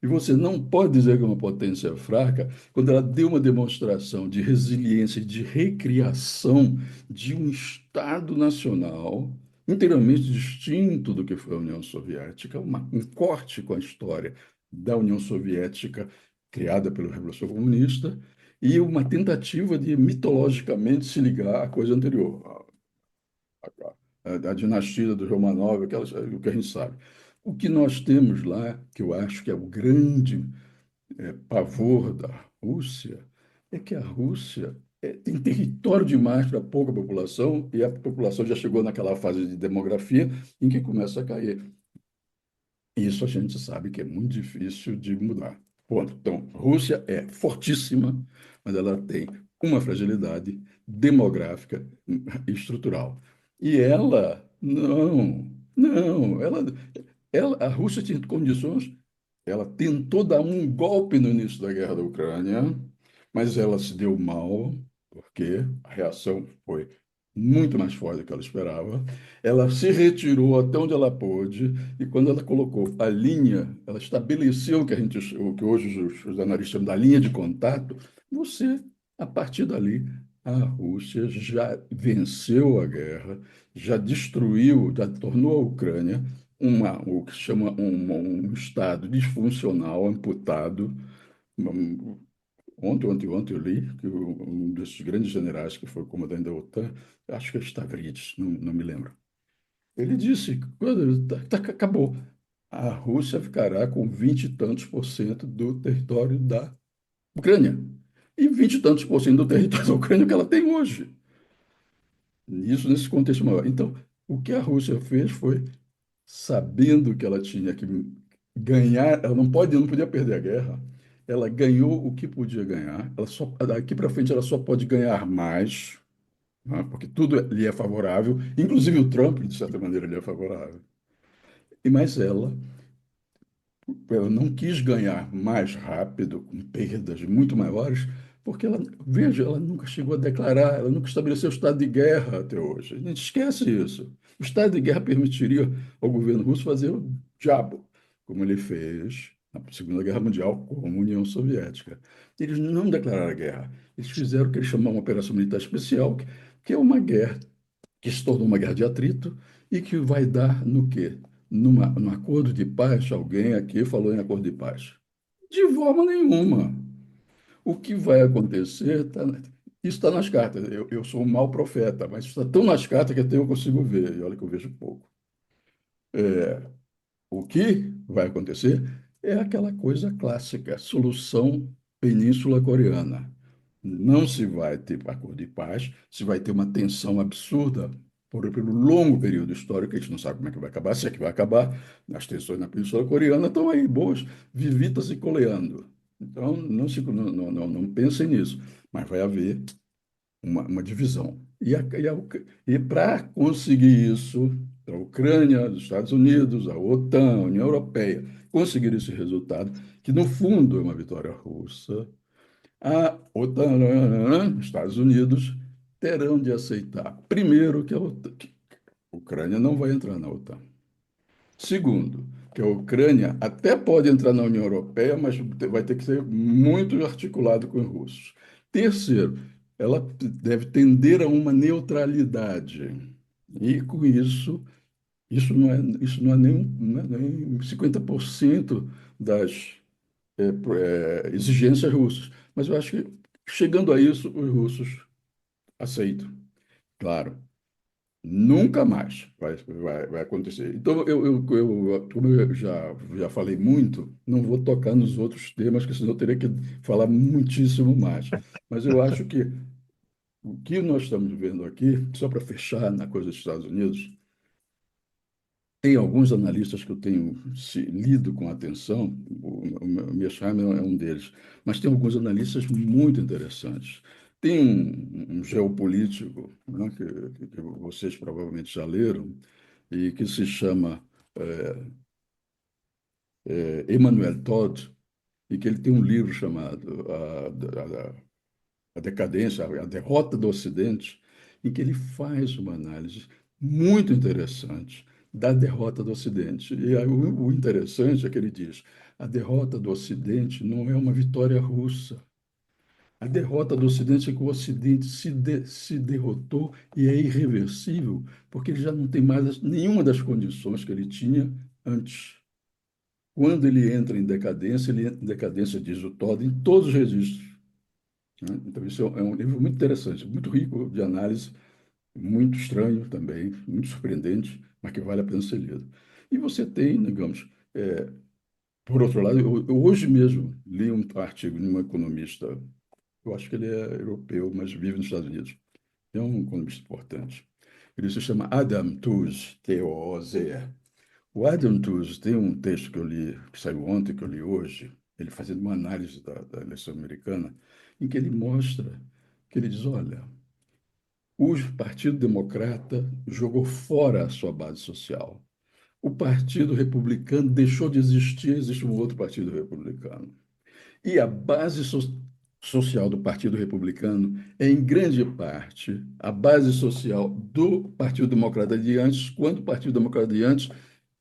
E você não pode dizer que é uma potência fraca quando ela deu uma demonstração de resiliência e de recriação de um Estado nacional inteiramente distinto do que foi a União Soviética, um corte com a história da União Soviética criada pela Revolução Comunista e uma tentativa de mitologicamente se ligar à coisa anterior, a dinastia dos Romanov, o que a gente sabe. O que nós temos lá, que eu acho que é o grande pavor da Rússia, é que a Rússia tem território demais para pouca população e a população já chegou naquela fase de demografia em que começa a cair. Isso a gente sabe que é muito difícil de mudar. Ponto. Então, Rússia é fortíssima, mas ela tem uma fragilidade demográfica e estrutural. E ela, não, não, a Rússia tinha condições, ela tentou dar um golpe no início da guerra da Ucrânia, mas ela se deu mal, porque a reação foi muito mais forte do que ela esperava. Ela se retirou até onde ela pôde, e quando ela colocou a linha, ela estabeleceu o que hoje os analistas chamam da linha de contato, a partir dali, a Rússia já venceu a guerra, já destruiu, já tornou a Ucrânia o que se chama um estado disfuncional, amputado. Ontem eu li que um desses grandes generais que foi comandante da OTAN, acho que é Stavridis, não me lembro. Ele disse que acabou. A Rússia ficará com 20 e tantos por cento do território da Ucrânia. E 20 e tantos por cento do território da Ucrânia que ela tem hoje. Isso nesse contexto maior. Então, o que a Rússia fez foi, sabendo que ela tinha que ganhar, ela não podia perder a guerra, ela ganhou o que podia ganhar, daqui para frente ela só pode ganhar mais, né, porque tudo lhe é favorável, inclusive o Trump, de certa maneira, lhe é favorável. Mas ela não quis ganhar mais rápido, com perdas muito maiores, porque veja, ela nunca chegou a declarar, ela nunca estabeleceu o estado de guerra até hoje. A gente esquece isso. O estado de guerra permitiria ao governo russo fazer o diabo, como ele fez na Segunda Guerra Mundial com a União Soviética. Eles não declararam a guerra. Eles fizeram o que eles chamam de uma operação militar especial, que é uma guerra que se tornou uma guerra de atrito e que vai dar no quê? Num acordo de paz, alguém aqui falou em acordo de paz. De forma nenhuma. O que vai acontecer, isso está nas cartas. Eu sou um mau profeta, mas está tão nas cartas que até eu consigo ver, e olha que eu vejo pouco. O que vai acontecer é aquela coisa clássica, solução Península Coreana. Não se vai ter acordo de paz, se vai ter uma tensão absurda pelo longo período histórico, a gente não sabe como é que vai acabar, se é que vai acabar. As tensões na Península Coreana estão aí, boas, vivitas e coleando. Então, não pensem nisso, mas vai haver uma divisão. E para conseguir isso, a Ucrânia, os Estados Unidos, a OTAN, a União Europeia, conseguir esse resultado, que no fundo é uma vitória russa, a OTAN, os Estados Unidos, terão de aceitar, primeiro, que a Ucrânia não vai entrar na OTAN. Segundo, que a Ucrânia até pode entrar na União Europeia, mas vai ter que ser muito articulado com os russos. Terceiro, ela deve tender a uma neutralidade. E com isso não é nem 50% das exigências russas. Mas eu acho que, chegando a isso, os russos aceitam. Claro, Nunca mais vai acontecer. Então, como eu já falei muito, não vou tocar nos outros temas, que senão eu teria que falar muitíssimo mais. Mas eu acho que o que nós estamos vendo aqui, só para fechar na coisa dos Estados Unidos, tem alguns analistas que eu tenho lido com atenção, o Mearsheimer é um deles, mas tem alguns analistas muito interessantes. Tem um geopolítico, né, que vocês provavelmente já leram, e que se chama Emmanuel Todd, e que ele tem um livro chamado A Decadência, a Derrota do Ocidente, em que ele faz uma análise muito interessante da derrota do Ocidente. E aí, o interessante é que ele diz: a derrota do Ocidente não é uma vitória russa. A derrota do Ocidente é que o Ocidente se derrotou e é irreversível, porque ele já não tem mais nenhuma das condições que ele tinha antes. Quando ele entra em decadência, ele entra em decadência, diz o Todd, em todos os registros, né? Então, isso é um livro muito interessante, muito rico de análise, muito estranho também, muito surpreendente, mas que vale a pena ser lido. E você tem, digamos, por outro lado, eu hoje mesmo li um artigo de um economista, eu acho que ele é europeu, mas vive nos Estados Unidos. É um economista importante. Ele se chama Adam Tooze, Tooze. O Adam Tooze tem um texto que eu li, que saiu ontem, que eu li hoje, ele fazendo uma análise da eleição americana, em que ele mostra, que ele diz, olha, o Partido Democrata jogou fora a sua base social. O Partido Republicano deixou de existir, existe um outro Partido Republicano. E a base social do Partido Republicano é, em grande parte, a base social do Partido Democrata de antes, quando o Partido Democrata de antes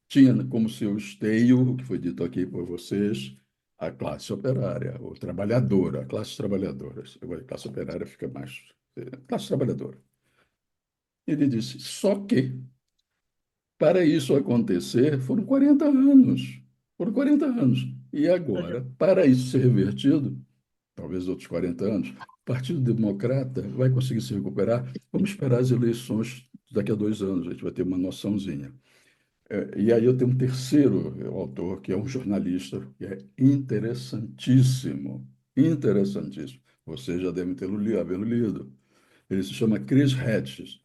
tinha como seu esteio, o que foi dito aqui por vocês, a classe operária, ou trabalhadora, a classe trabalhadora. A classe operária fica mais. Classe trabalhadora. Ele disse: só que, para isso acontecer, foram 40 anos. Foram 40 anos. E agora, para isso ser revertido, talvez outros 40 anos, o Partido Democrata vai conseguir se recuperar. Vamos esperar as eleições daqui a 2 anos, a gente vai ter uma noçãozinha. E aí eu tenho um terceiro autor, que é um jornalista, que é interessantíssimo, interessantíssimo. Vocês já devem havê-lo lido. Ele se chama Chris Hedges,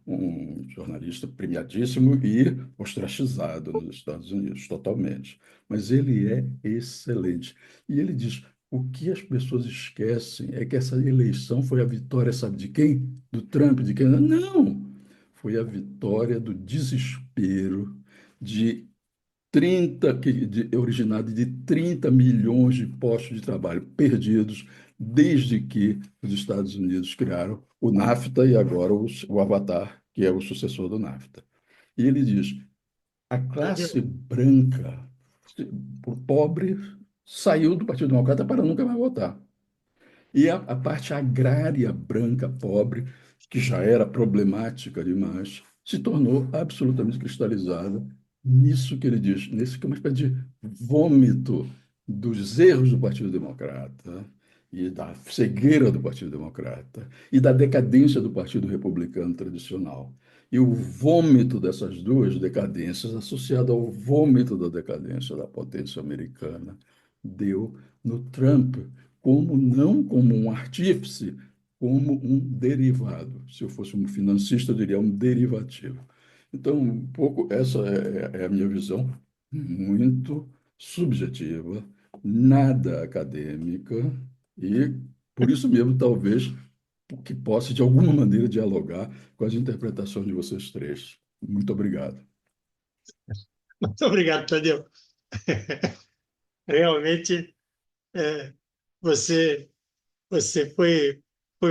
um jornalista premiadíssimo e ostracizado nos Estados Unidos, totalmente. Mas ele é excelente. E ele diz: o que as pessoas esquecem é que essa eleição foi a vitória, sabe de quem? Do Trump, de quem? Não! Foi a vitória do desespero de 30, originado de 30 milhões de postos de trabalho perdidos desde que os Estados Unidos criaram o NAFTA e agora o Avatar, que é o sucessor do NAFTA. E ele diz: a classe branca, o pobre, saiu do Partido Democrata para nunca mais votar. E a parte agrária branca, pobre, que já era problemática demais, se tornou absolutamente cristalizada nisso que ele diz, nesse que é uma espécie de vômito dos erros do Partido Democrata e da cegueira do Partido Democrata e da decadência do Partido Republicano tradicional. E o vômito dessas duas decadências, associado ao vômito da decadência da potência americana, deu no Trump, como não como um artífice, como um derivado. Se eu fosse um financista, eu diria um derivativo. Então, um pouco essa é a minha visão, muito subjetiva, nada acadêmica, e por isso mesmo, talvez, que possa, de alguma maneira, dialogar com as interpretações de vocês três. Muito obrigado. Muito obrigado, Tadeu. Realmente, é, você, você foi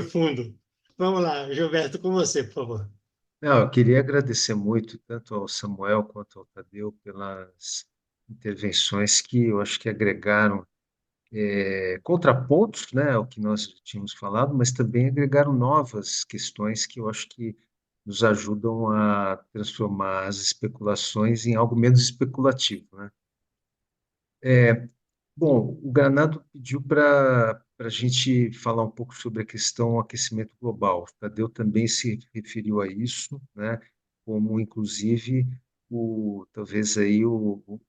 fundo. Vamos lá, Gilberto, com você, por favor. Não, eu queria agradecer muito tanto ao Samuel quanto ao Tadeu pelas intervenções que eu acho que agregaram contrapontos, né, ao que nós tínhamos falado, mas também agregaram novas questões que eu acho que nos ajudam a transformar as especulações em algo menos especulativo, né? Bom, o Granado pediu para para a gente falar um pouco sobre a questão do aquecimento global. O Tadeu também se referiu a isso, né, como, inclusive, talvez aí o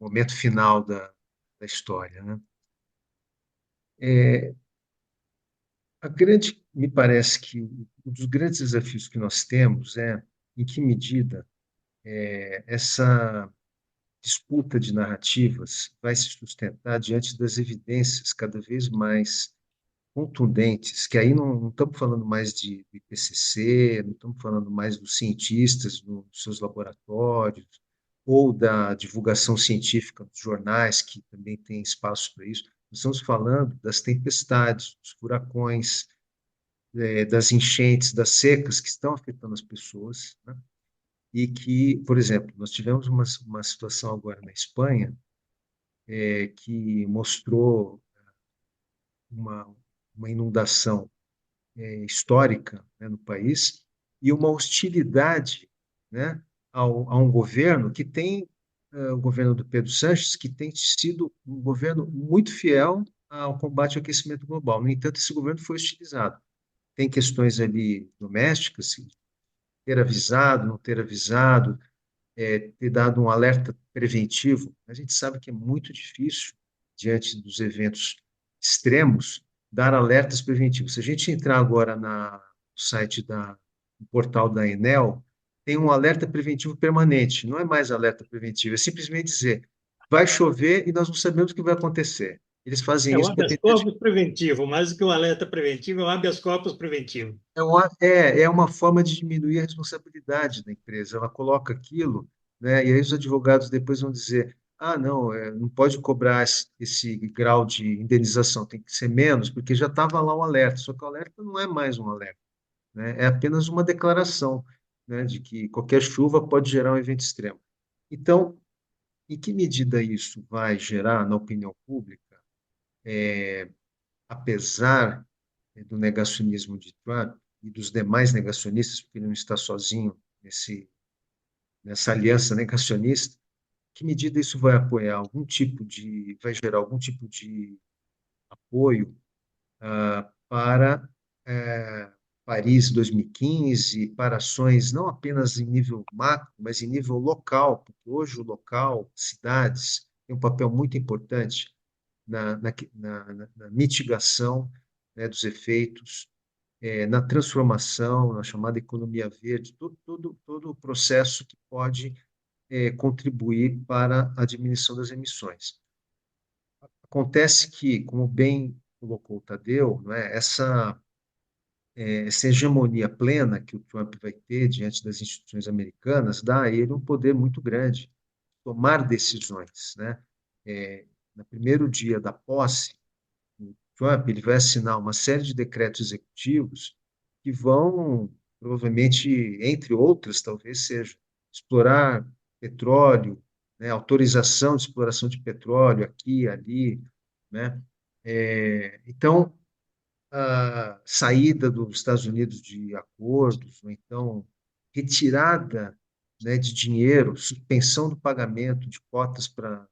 momento final da história, né? Me parece que um dos grandes desafios que nós temos é em que medida essa disputa de narrativas vai se sustentar diante das evidências cada vez mais contundentes, que aí não estamos falando mais de IPCC, não estamos falando mais dos cientistas nos seus laboratórios, ou da divulgação científica dos jornais, que também tem espaço para isso. Nós estamos falando das tempestades, dos furacões, das enchentes, das secas que estão afetando as pessoas, né? E que, por exemplo, nós tivemos uma situação agora na Espanha que mostrou uma, uma inundação histórica, né, no país e uma hostilidade, né, a um governo que tem, o governo do Pedro Sánchez, que tem sido um governo muito fiel ao combate ao aquecimento global. No entanto, esse governo foi hostilizado. Tem questões ali domésticas, ter avisado, não ter avisado, ter dado um alerta preventivo. A gente sabe que é muito difícil, diante dos eventos extremos, dar alertas preventivos. Se a gente entrar agora no site no portal da Enel, tem um alerta preventivo permanente. Não é mais alerta preventivo, é simplesmente dizer, vai chover e nós não sabemos o que vai acontecer. Eles fazem É um isso habeas dependendo corpus preventivo, mais do que um alerta preventivo, é um habeas corpus preventivo. é uma forma de diminuir a responsabilidade da empresa. Ela coloca aquilo, né, e aí os advogados depois vão dizer: ah, não, não pode cobrar esse grau de indenização, tem que ser menos, porque já estava lá o alerta. Só que o alerta não é mais um alerta, né, é apenas uma declaração, né, de que qualquer chuva pode gerar um evento extremo. Então, em que medida isso vai gerar na opinião pública, apesar do negacionismo de Trump e dos demais negacionistas, porque ele não está sozinho nessa aliança negacionista, que medida isso vai apoiar vai gerar algum tipo de apoio para Paris 2015, para ações não apenas em nível macro, mas em nível local, porque hoje o local, cidades, tem um papel muito importante na mitigação, né, dos efeitos, na transformação, na chamada economia verde, todo o processo que pode contribuir para a diminuição das emissões. Acontece que, como bem colocou o Tadeu, não é, essa hegemonia plena que o Trump vai ter diante das instituições americanas dá a ele um poder muito grande, tomar decisões, né? No primeiro dia da posse, o Trump ele vai assinar uma série de decretos executivos que vão, provavelmente, entre outras, talvez seja explorar petróleo, né, autorização de exploração de petróleo aqui, ali, né? Então, a saída dos Estados Unidos de acordos, ou então retirada, né, de dinheiro, suspensão do pagamento de cotas para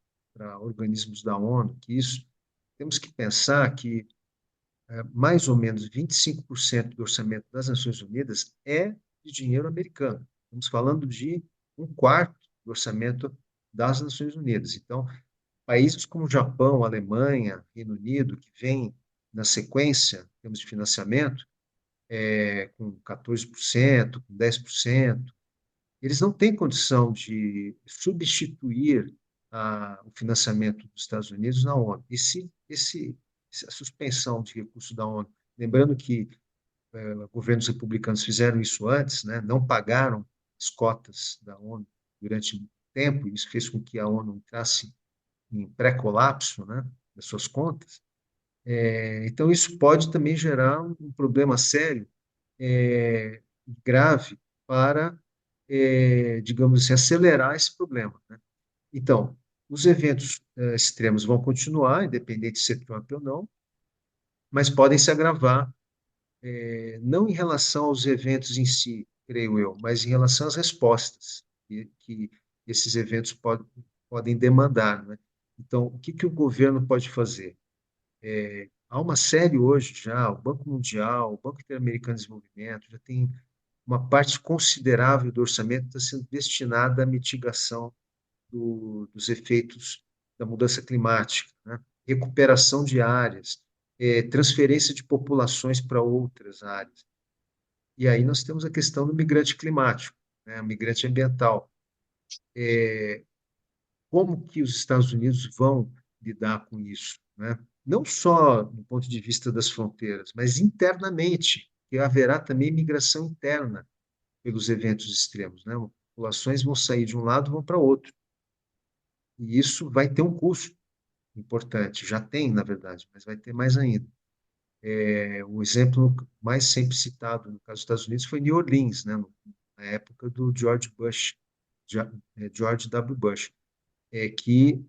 organismos da ONU, que isso temos que pensar que mais ou menos 25% do orçamento das Nações Unidas é de dinheiro americano. Estamos falando de um quarto do orçamento das Nações Unidas. Então, países como Japão, Alemanha, Reino Unido, que vêm na sequência, em termos de financiamento, com 14%, com 10%, eles não têm condição de substituir o financiamento dos Estados Unidos na ONU. E se a suspensão de recursos da ONU, lembrando que governos republicanos fizeram isso antes, né, não pagaram as cotas da ONU durante um tempo, isso fez com que a ONU entrasse em pré-colapso, né, das suas contas. Então, isso pode também gerar um problema sério, grave, para, digamos assim, acelerar esse problema, né? Então, os eventos extremos vão continuar, independente de ser Trump ou não, mas podem se agravar, não em relação aos eventos em si, creio eu, mas em relação às respostas que esses eventos podem demandar, né? Então, o que o governo pode fazer? há uma série hoje já, o Banco Mundial, o Banco Interamericano de Desenvolvimento, já tem uma parte considerável do orçamento está sendo destinada à mitigação dos efeitos da mudança climática, né? Recuperação de áreas, transferência de populações para outras áreas. E aí nós temos a questão do migrante climático, né? O migrante ambiental. Como que os Estados Unidos vão lidar com isso, né? Não só do ponto de vista das fronteiras, mas internamente, que haverá também migração interna pelos eventos extremos, né? Populações vão sair de um lado e vão para outro. E isso vai ter um custo importante. Já tem, na verdade, mas vai ter mais ainda. O exemplo mais sempre citado no caso dos Estados Unidos foi New Orleans, né? Na época do George Bush, George W. Bush, que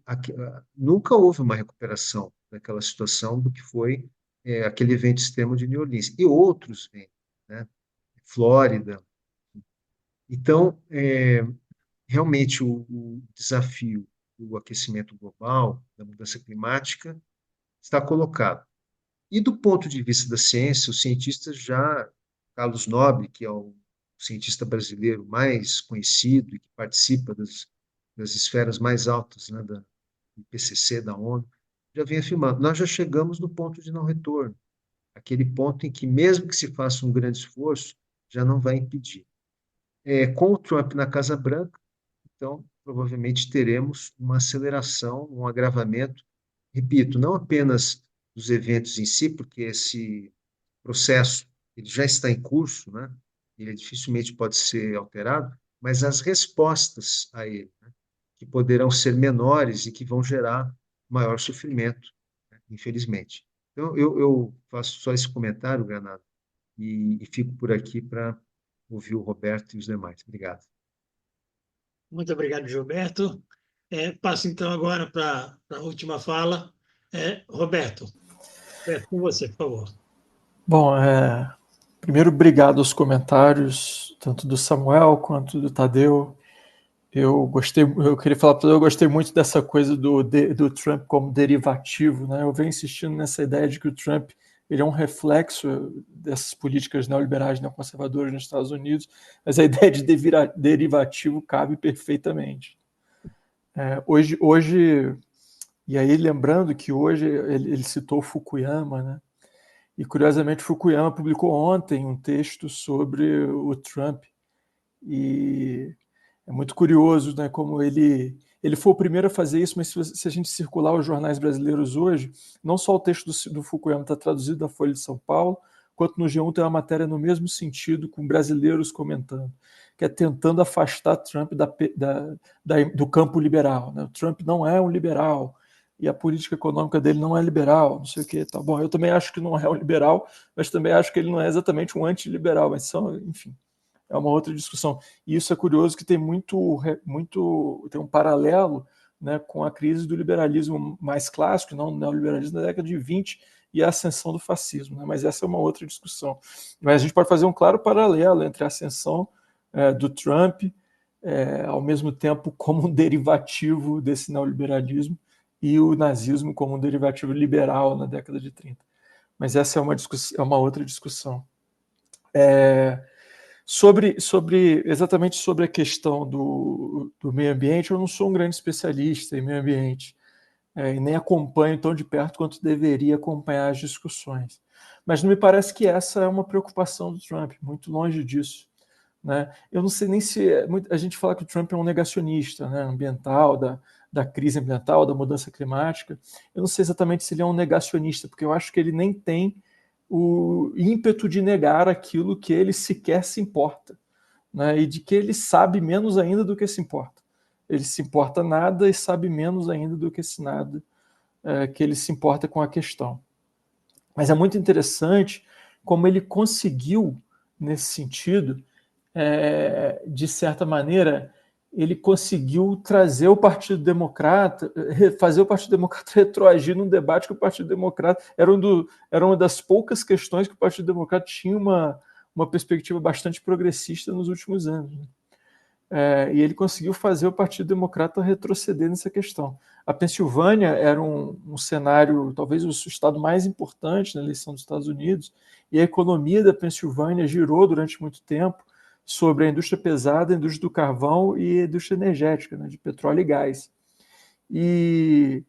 nunca houve uma recuperação daquela situação do que foi aquele evento extremo de New Orleans. E outros vêm, né? Flórida. Então, realmente, o desafio do aquecimento global, da mudança climática, está colocado. E do ponto de vista da ciência, os cientistas já, Carlos Nobre, que é o cientista brasileiro mais conhecido e que participa das esferas mais altas, né, do IPCC, da ONU, já vem afirmando, nós já chegamos no ponto de não retorno, aquele ponto em que, mesmo que se faça um grande esforço, já não vai impedir. Com o Trump na Casa Branca, então, provavelmente teremos uma aceleração, um agravamento, repito, não apenas dos eventos em si, porque esse processo ele já está em curso, né? Ele dificilmente pode ser alterado, mas as respostas a ele, né? Que poderão ser menores e que vão gerar maior sofrimento, né? Infelizmente. Então, eu faço só esse comentário, Granado, e fico por aqui para ouvir o Roberto e os demais. Obrigado. Muito obrigado, Gilberto. Passo então agora para a última fala. Roberto, com você, por favor. Bom, primeiro, obrigado aos comentários, tanto do Samuel quanto do Tadeu. Eu queria falar para eu gostei muito dessa coisa do Trump como derivativo, né? Eu venho insistindo nessa ideia de que o Trump ele é um reflexo dessas políticas neoliberais, neoconservadoras nos Estados Unidos, mas a ideia de derivativo cabe perfeitamente. Hoje, e aí lembrando que hoje ele citou Fukuyama, né? E curiosamente Fukuyama publicou ontem um texto sobre o Trump e é muito curioso, né, como ele foi o primeiro a fazer isso, mas se a gente circular os jornais brasileiros hoje, não só o texto do Fukuyama está traduzido na Folha de São Paulo, quanto no G1 tem uma matéria no mesmo sentido, com brasileiros comentando, que é tentando afastar Trump do campo liberal. Né? O Trump não é um liberal, e a política econômica dele não é liberal, não sei o que. Tá bom, eu também acho que não é um liberal, mas também acho que ele não é exatamente um antiliberal, mas enfim, é uma outra discussão. E isso é curioso que tem tem um paralelo, né, com a crise do liberalismo mais clássico, não o neoliberalismo da década de 20 e a ascensão do fascismo, né? Mas essa é uma outra discussão. Mas a gente pode fazer um claro paralelo entre a ascensão do Trump, ao mesmo tempo como um derivativo desse neoliberalismo, e o nazismo como um derivativo liberal na década de 30. Mas essa é uma outra discussão. Exatamente sobre a questão do meio ambiente, eu não sou um grande especialista em meio ambiente, e nem acompanho tão de perto quanto deveria acompanhar as discussões. Mas não me parece que essa é uma preocupação do Trump, muito longe disso. Né? Eu não sei nem se a gente fala que o Trump é um negacionista, né, ambiental, da crise ambiental, da mudança climática. Eu não sei exatamente se ele é um negacionista, porque eu acho que ele nem tem o ímpeto de negar aquilo que ele sequer se importa, né, e de que ele sabe menos ainda do que se importa. Ele se importa nada e sabe menos ainda do que esse nada que ele se importa com a questão. Mas é muito interessante como ele conseguiu, nesse sentido, de certa maneira, ele conseguiu trazer o Partido Democrata, fazer o Partido Democrata retroagir num debate que o Partido Democrata era uma das poucas questões que o Partido Democrata tinha uma perspectiva bastante progressista nos últimos anos. Né? e ele conseguiu fazer o Partido Democrata retroceder nessa questão. A Pensilvânia era um cenário, talvez o estado mais importante na eleição dos Estados Unidos, e a economia da Pensilvânia girou durante muito tempo sobre a indústria pesada, a indústria do carvão e a indústria energética, né, de petróleo e gás. E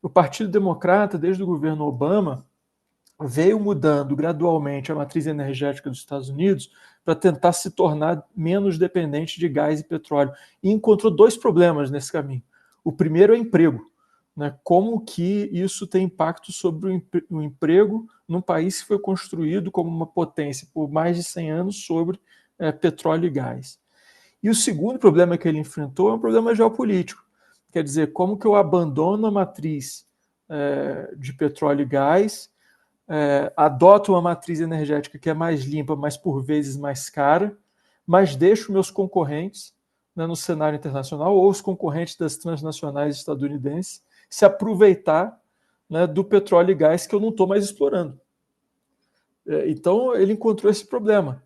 o Partido Democrata, desde o governo Obama, veio mudando gradualmente a matriz energética dos Estados Unidos para tentar se tornar menos dependente de gás e petróleo. E encontrou dois problemas nesse caminho. O primeiro é emprego, né? Como que isso tem impacto sobre o emprego num país que foi construído como uma potência por mais de 100 anos sobre petróleo e gás. E o segundo problema que ele enfrentou é um problema geopolítico. Quer dizer, como que eu abandono a matriz de petróleo e gás, adoto uma matriz energética que é mais limpa, mas por vezes mais cara, mas deixo meus concorrentes, né, no cenário internacional, ou os concorrentes das transnacionais estadunidenses, se aproveitar, né, do petróleo e gás que eu não estou mais explorando. Então, ele encontrou esse problema.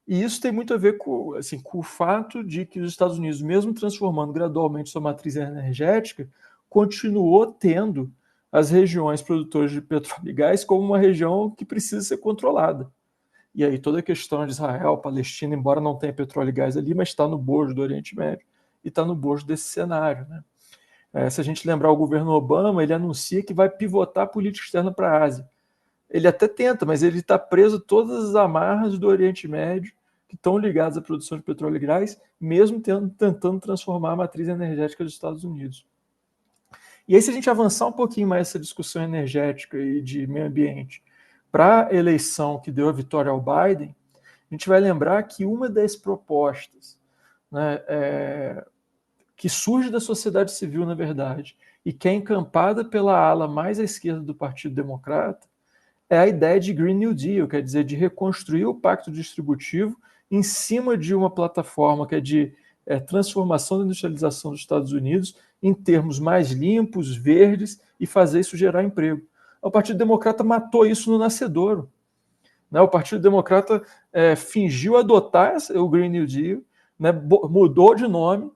E isso tem muito a ver com o fato de que os Estados Unidos, mesmo transformando gradualmente sua matriz energética, continuou tendo as regiões produtoras de petróleo e gás como uma região que precisa ser controlada. E aí toda a questão de Israel, Palestina, embora não tenha petróleo e gás ali, mas está no bojo do Oriente Médio e está no bojo desse cenário, né? Se a gente lembrar o governo Obama, ele anuncia que vai pivotar a política externa para a Ásia. Ele até tenta, mas ele está preso a todas as amarras do Oriente Médio que estão ligadas à produção de petróleo e gás, mesmo tentando transformar a matriz energética dos Estados Unidos. E aí, se a gente avançar um pouquinho mais essa discussão energética e de meio ambiente para a eleição que deu a vitória ao Biden, a gente vai lembrar que uma das propostas, né, que surge da sociedade civil, na verdade, e que é encampada pela ala mais à esquerda do Partido Democrata, é a ideia de Green New Deal, quer dizer, de reconstruir o pacto distributivo em cima de uma plataforma que é de transformação da industrialização dos Estados Unidos em termos mais limpos, verdes, e fazer isso gerar emprego. O Partido Democrata matou isso no nascedouro, né? O Partido Democrata fingiu adotar o Green New Deal, né? Mudou de nome,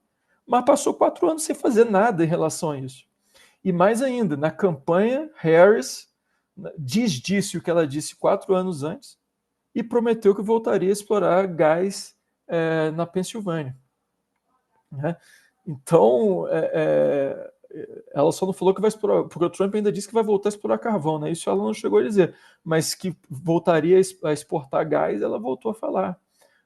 mas passou 4 anos sem fazer nada em relação a isso. E mais ainda, na campanha, Harris disse o que ela disse 4 anos antes e prometeu que voltaria a explorar gás na Pensilvânia, né? Então, ela só não falou que vai explorar, porque o Trump ainda disse que vai voltar a explorar carvão, né? Isso ela não chegou a dizer, mas que voltaria a exportar gás, ela voltou a falar,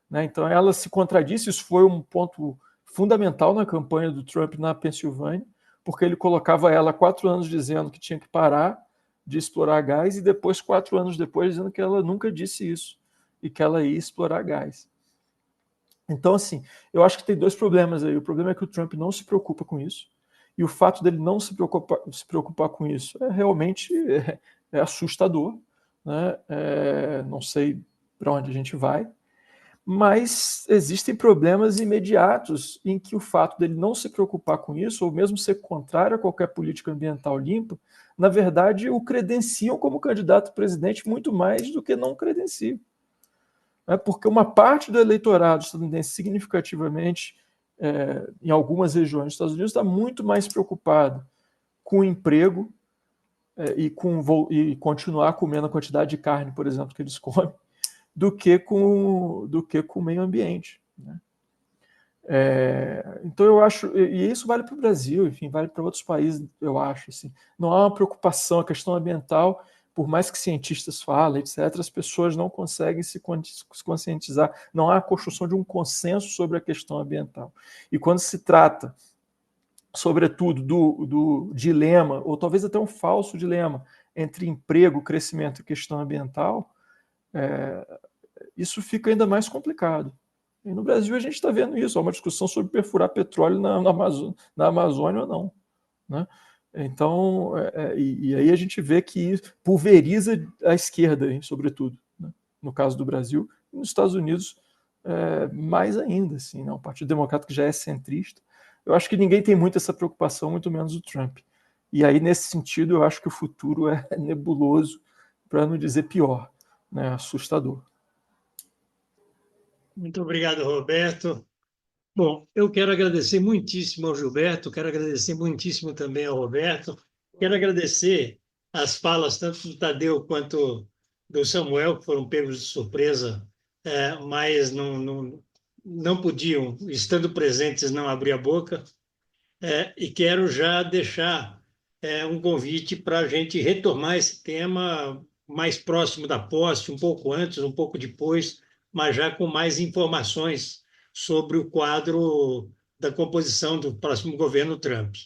né? Então, ela se contradisse. Isso foi um ponto fundamental na campanha do Trump na Pensilvânia, porque ele colocava ela 4 anos dizendo que tinha que parar de explorar gás e depois, 4 anos depois, dizendo que ela nunca disse isso e que ela ia explorar gás. Então, assim, eu acho que tem 2 problemas aí. O problema é que o Trump não se preocupa com isso, e o fato dele não se preocupar com isso realmente assustador, né? Não sei para onde a gente vai, mas existem problemas imediatos em que o fato dele não se preocupar com isso, ou mesmo ser contrário a qualquer política ambiental limpa, na verdade o credenciam como candidato a presidente muito mais do que não credenciam. Porque uma parte do eleitorado estadunidense, significativamente, em algumas regiões dos Estados Unidos, está muito mais preocupado com o emprego e continuar comendo a quantidade de carne, por exemplo, que eles comem, do que com o meio ambiente, né? Então eu acho, e isso vale para o Brasil, enfim, vale para outros países, eu acho, assim, não há uma preocupação. A questão ambiental, por mais que cientistas falem, etc., as pessoas não conseguem se conscientizar, não há a construção de um consenso sobre a questão ambiental. E quando se trata, sobretudo, do dilema, ou talvez até um falso dilema, entre emprego, crescimento e questão ambiental, isso fica ainda mais complicado. E no Brasil a gente está vendo isso, há uma discussão sobre perfurar petróleo na Amazônia ou não, né? Então, e aí a gente vê que pulveriza a esquerda, hein, sobretudo, né? No caso do Brasil, e nos Estados Unidos mais ainda, assim, né? O Partido Democrata, que já é centrista, eu acho que ninguém tem muito essa preocupação, muito menos o Trump. E aí, nesse sentido, eu acho que o futuro é nebuloso, para não dizer pior, né? Assustador. Muito obrigado, Roberto. Bom, eu quero agradecer muitíssimo ao Gilberto, quero agradecer muitíssimo também ao Roberto, quero agradecer as falas tanto do Tadeu quanto do Samuel, que foram pegos de surpresa, mas não podiam, estando presentes, não abrir a boca. E quero já deixar um convite para a gente retomar esse tema mais próximo da posse, um pouco antes, um pouco depois, mas já com mais informações sobre o quadro da composição do próximo governo Trump.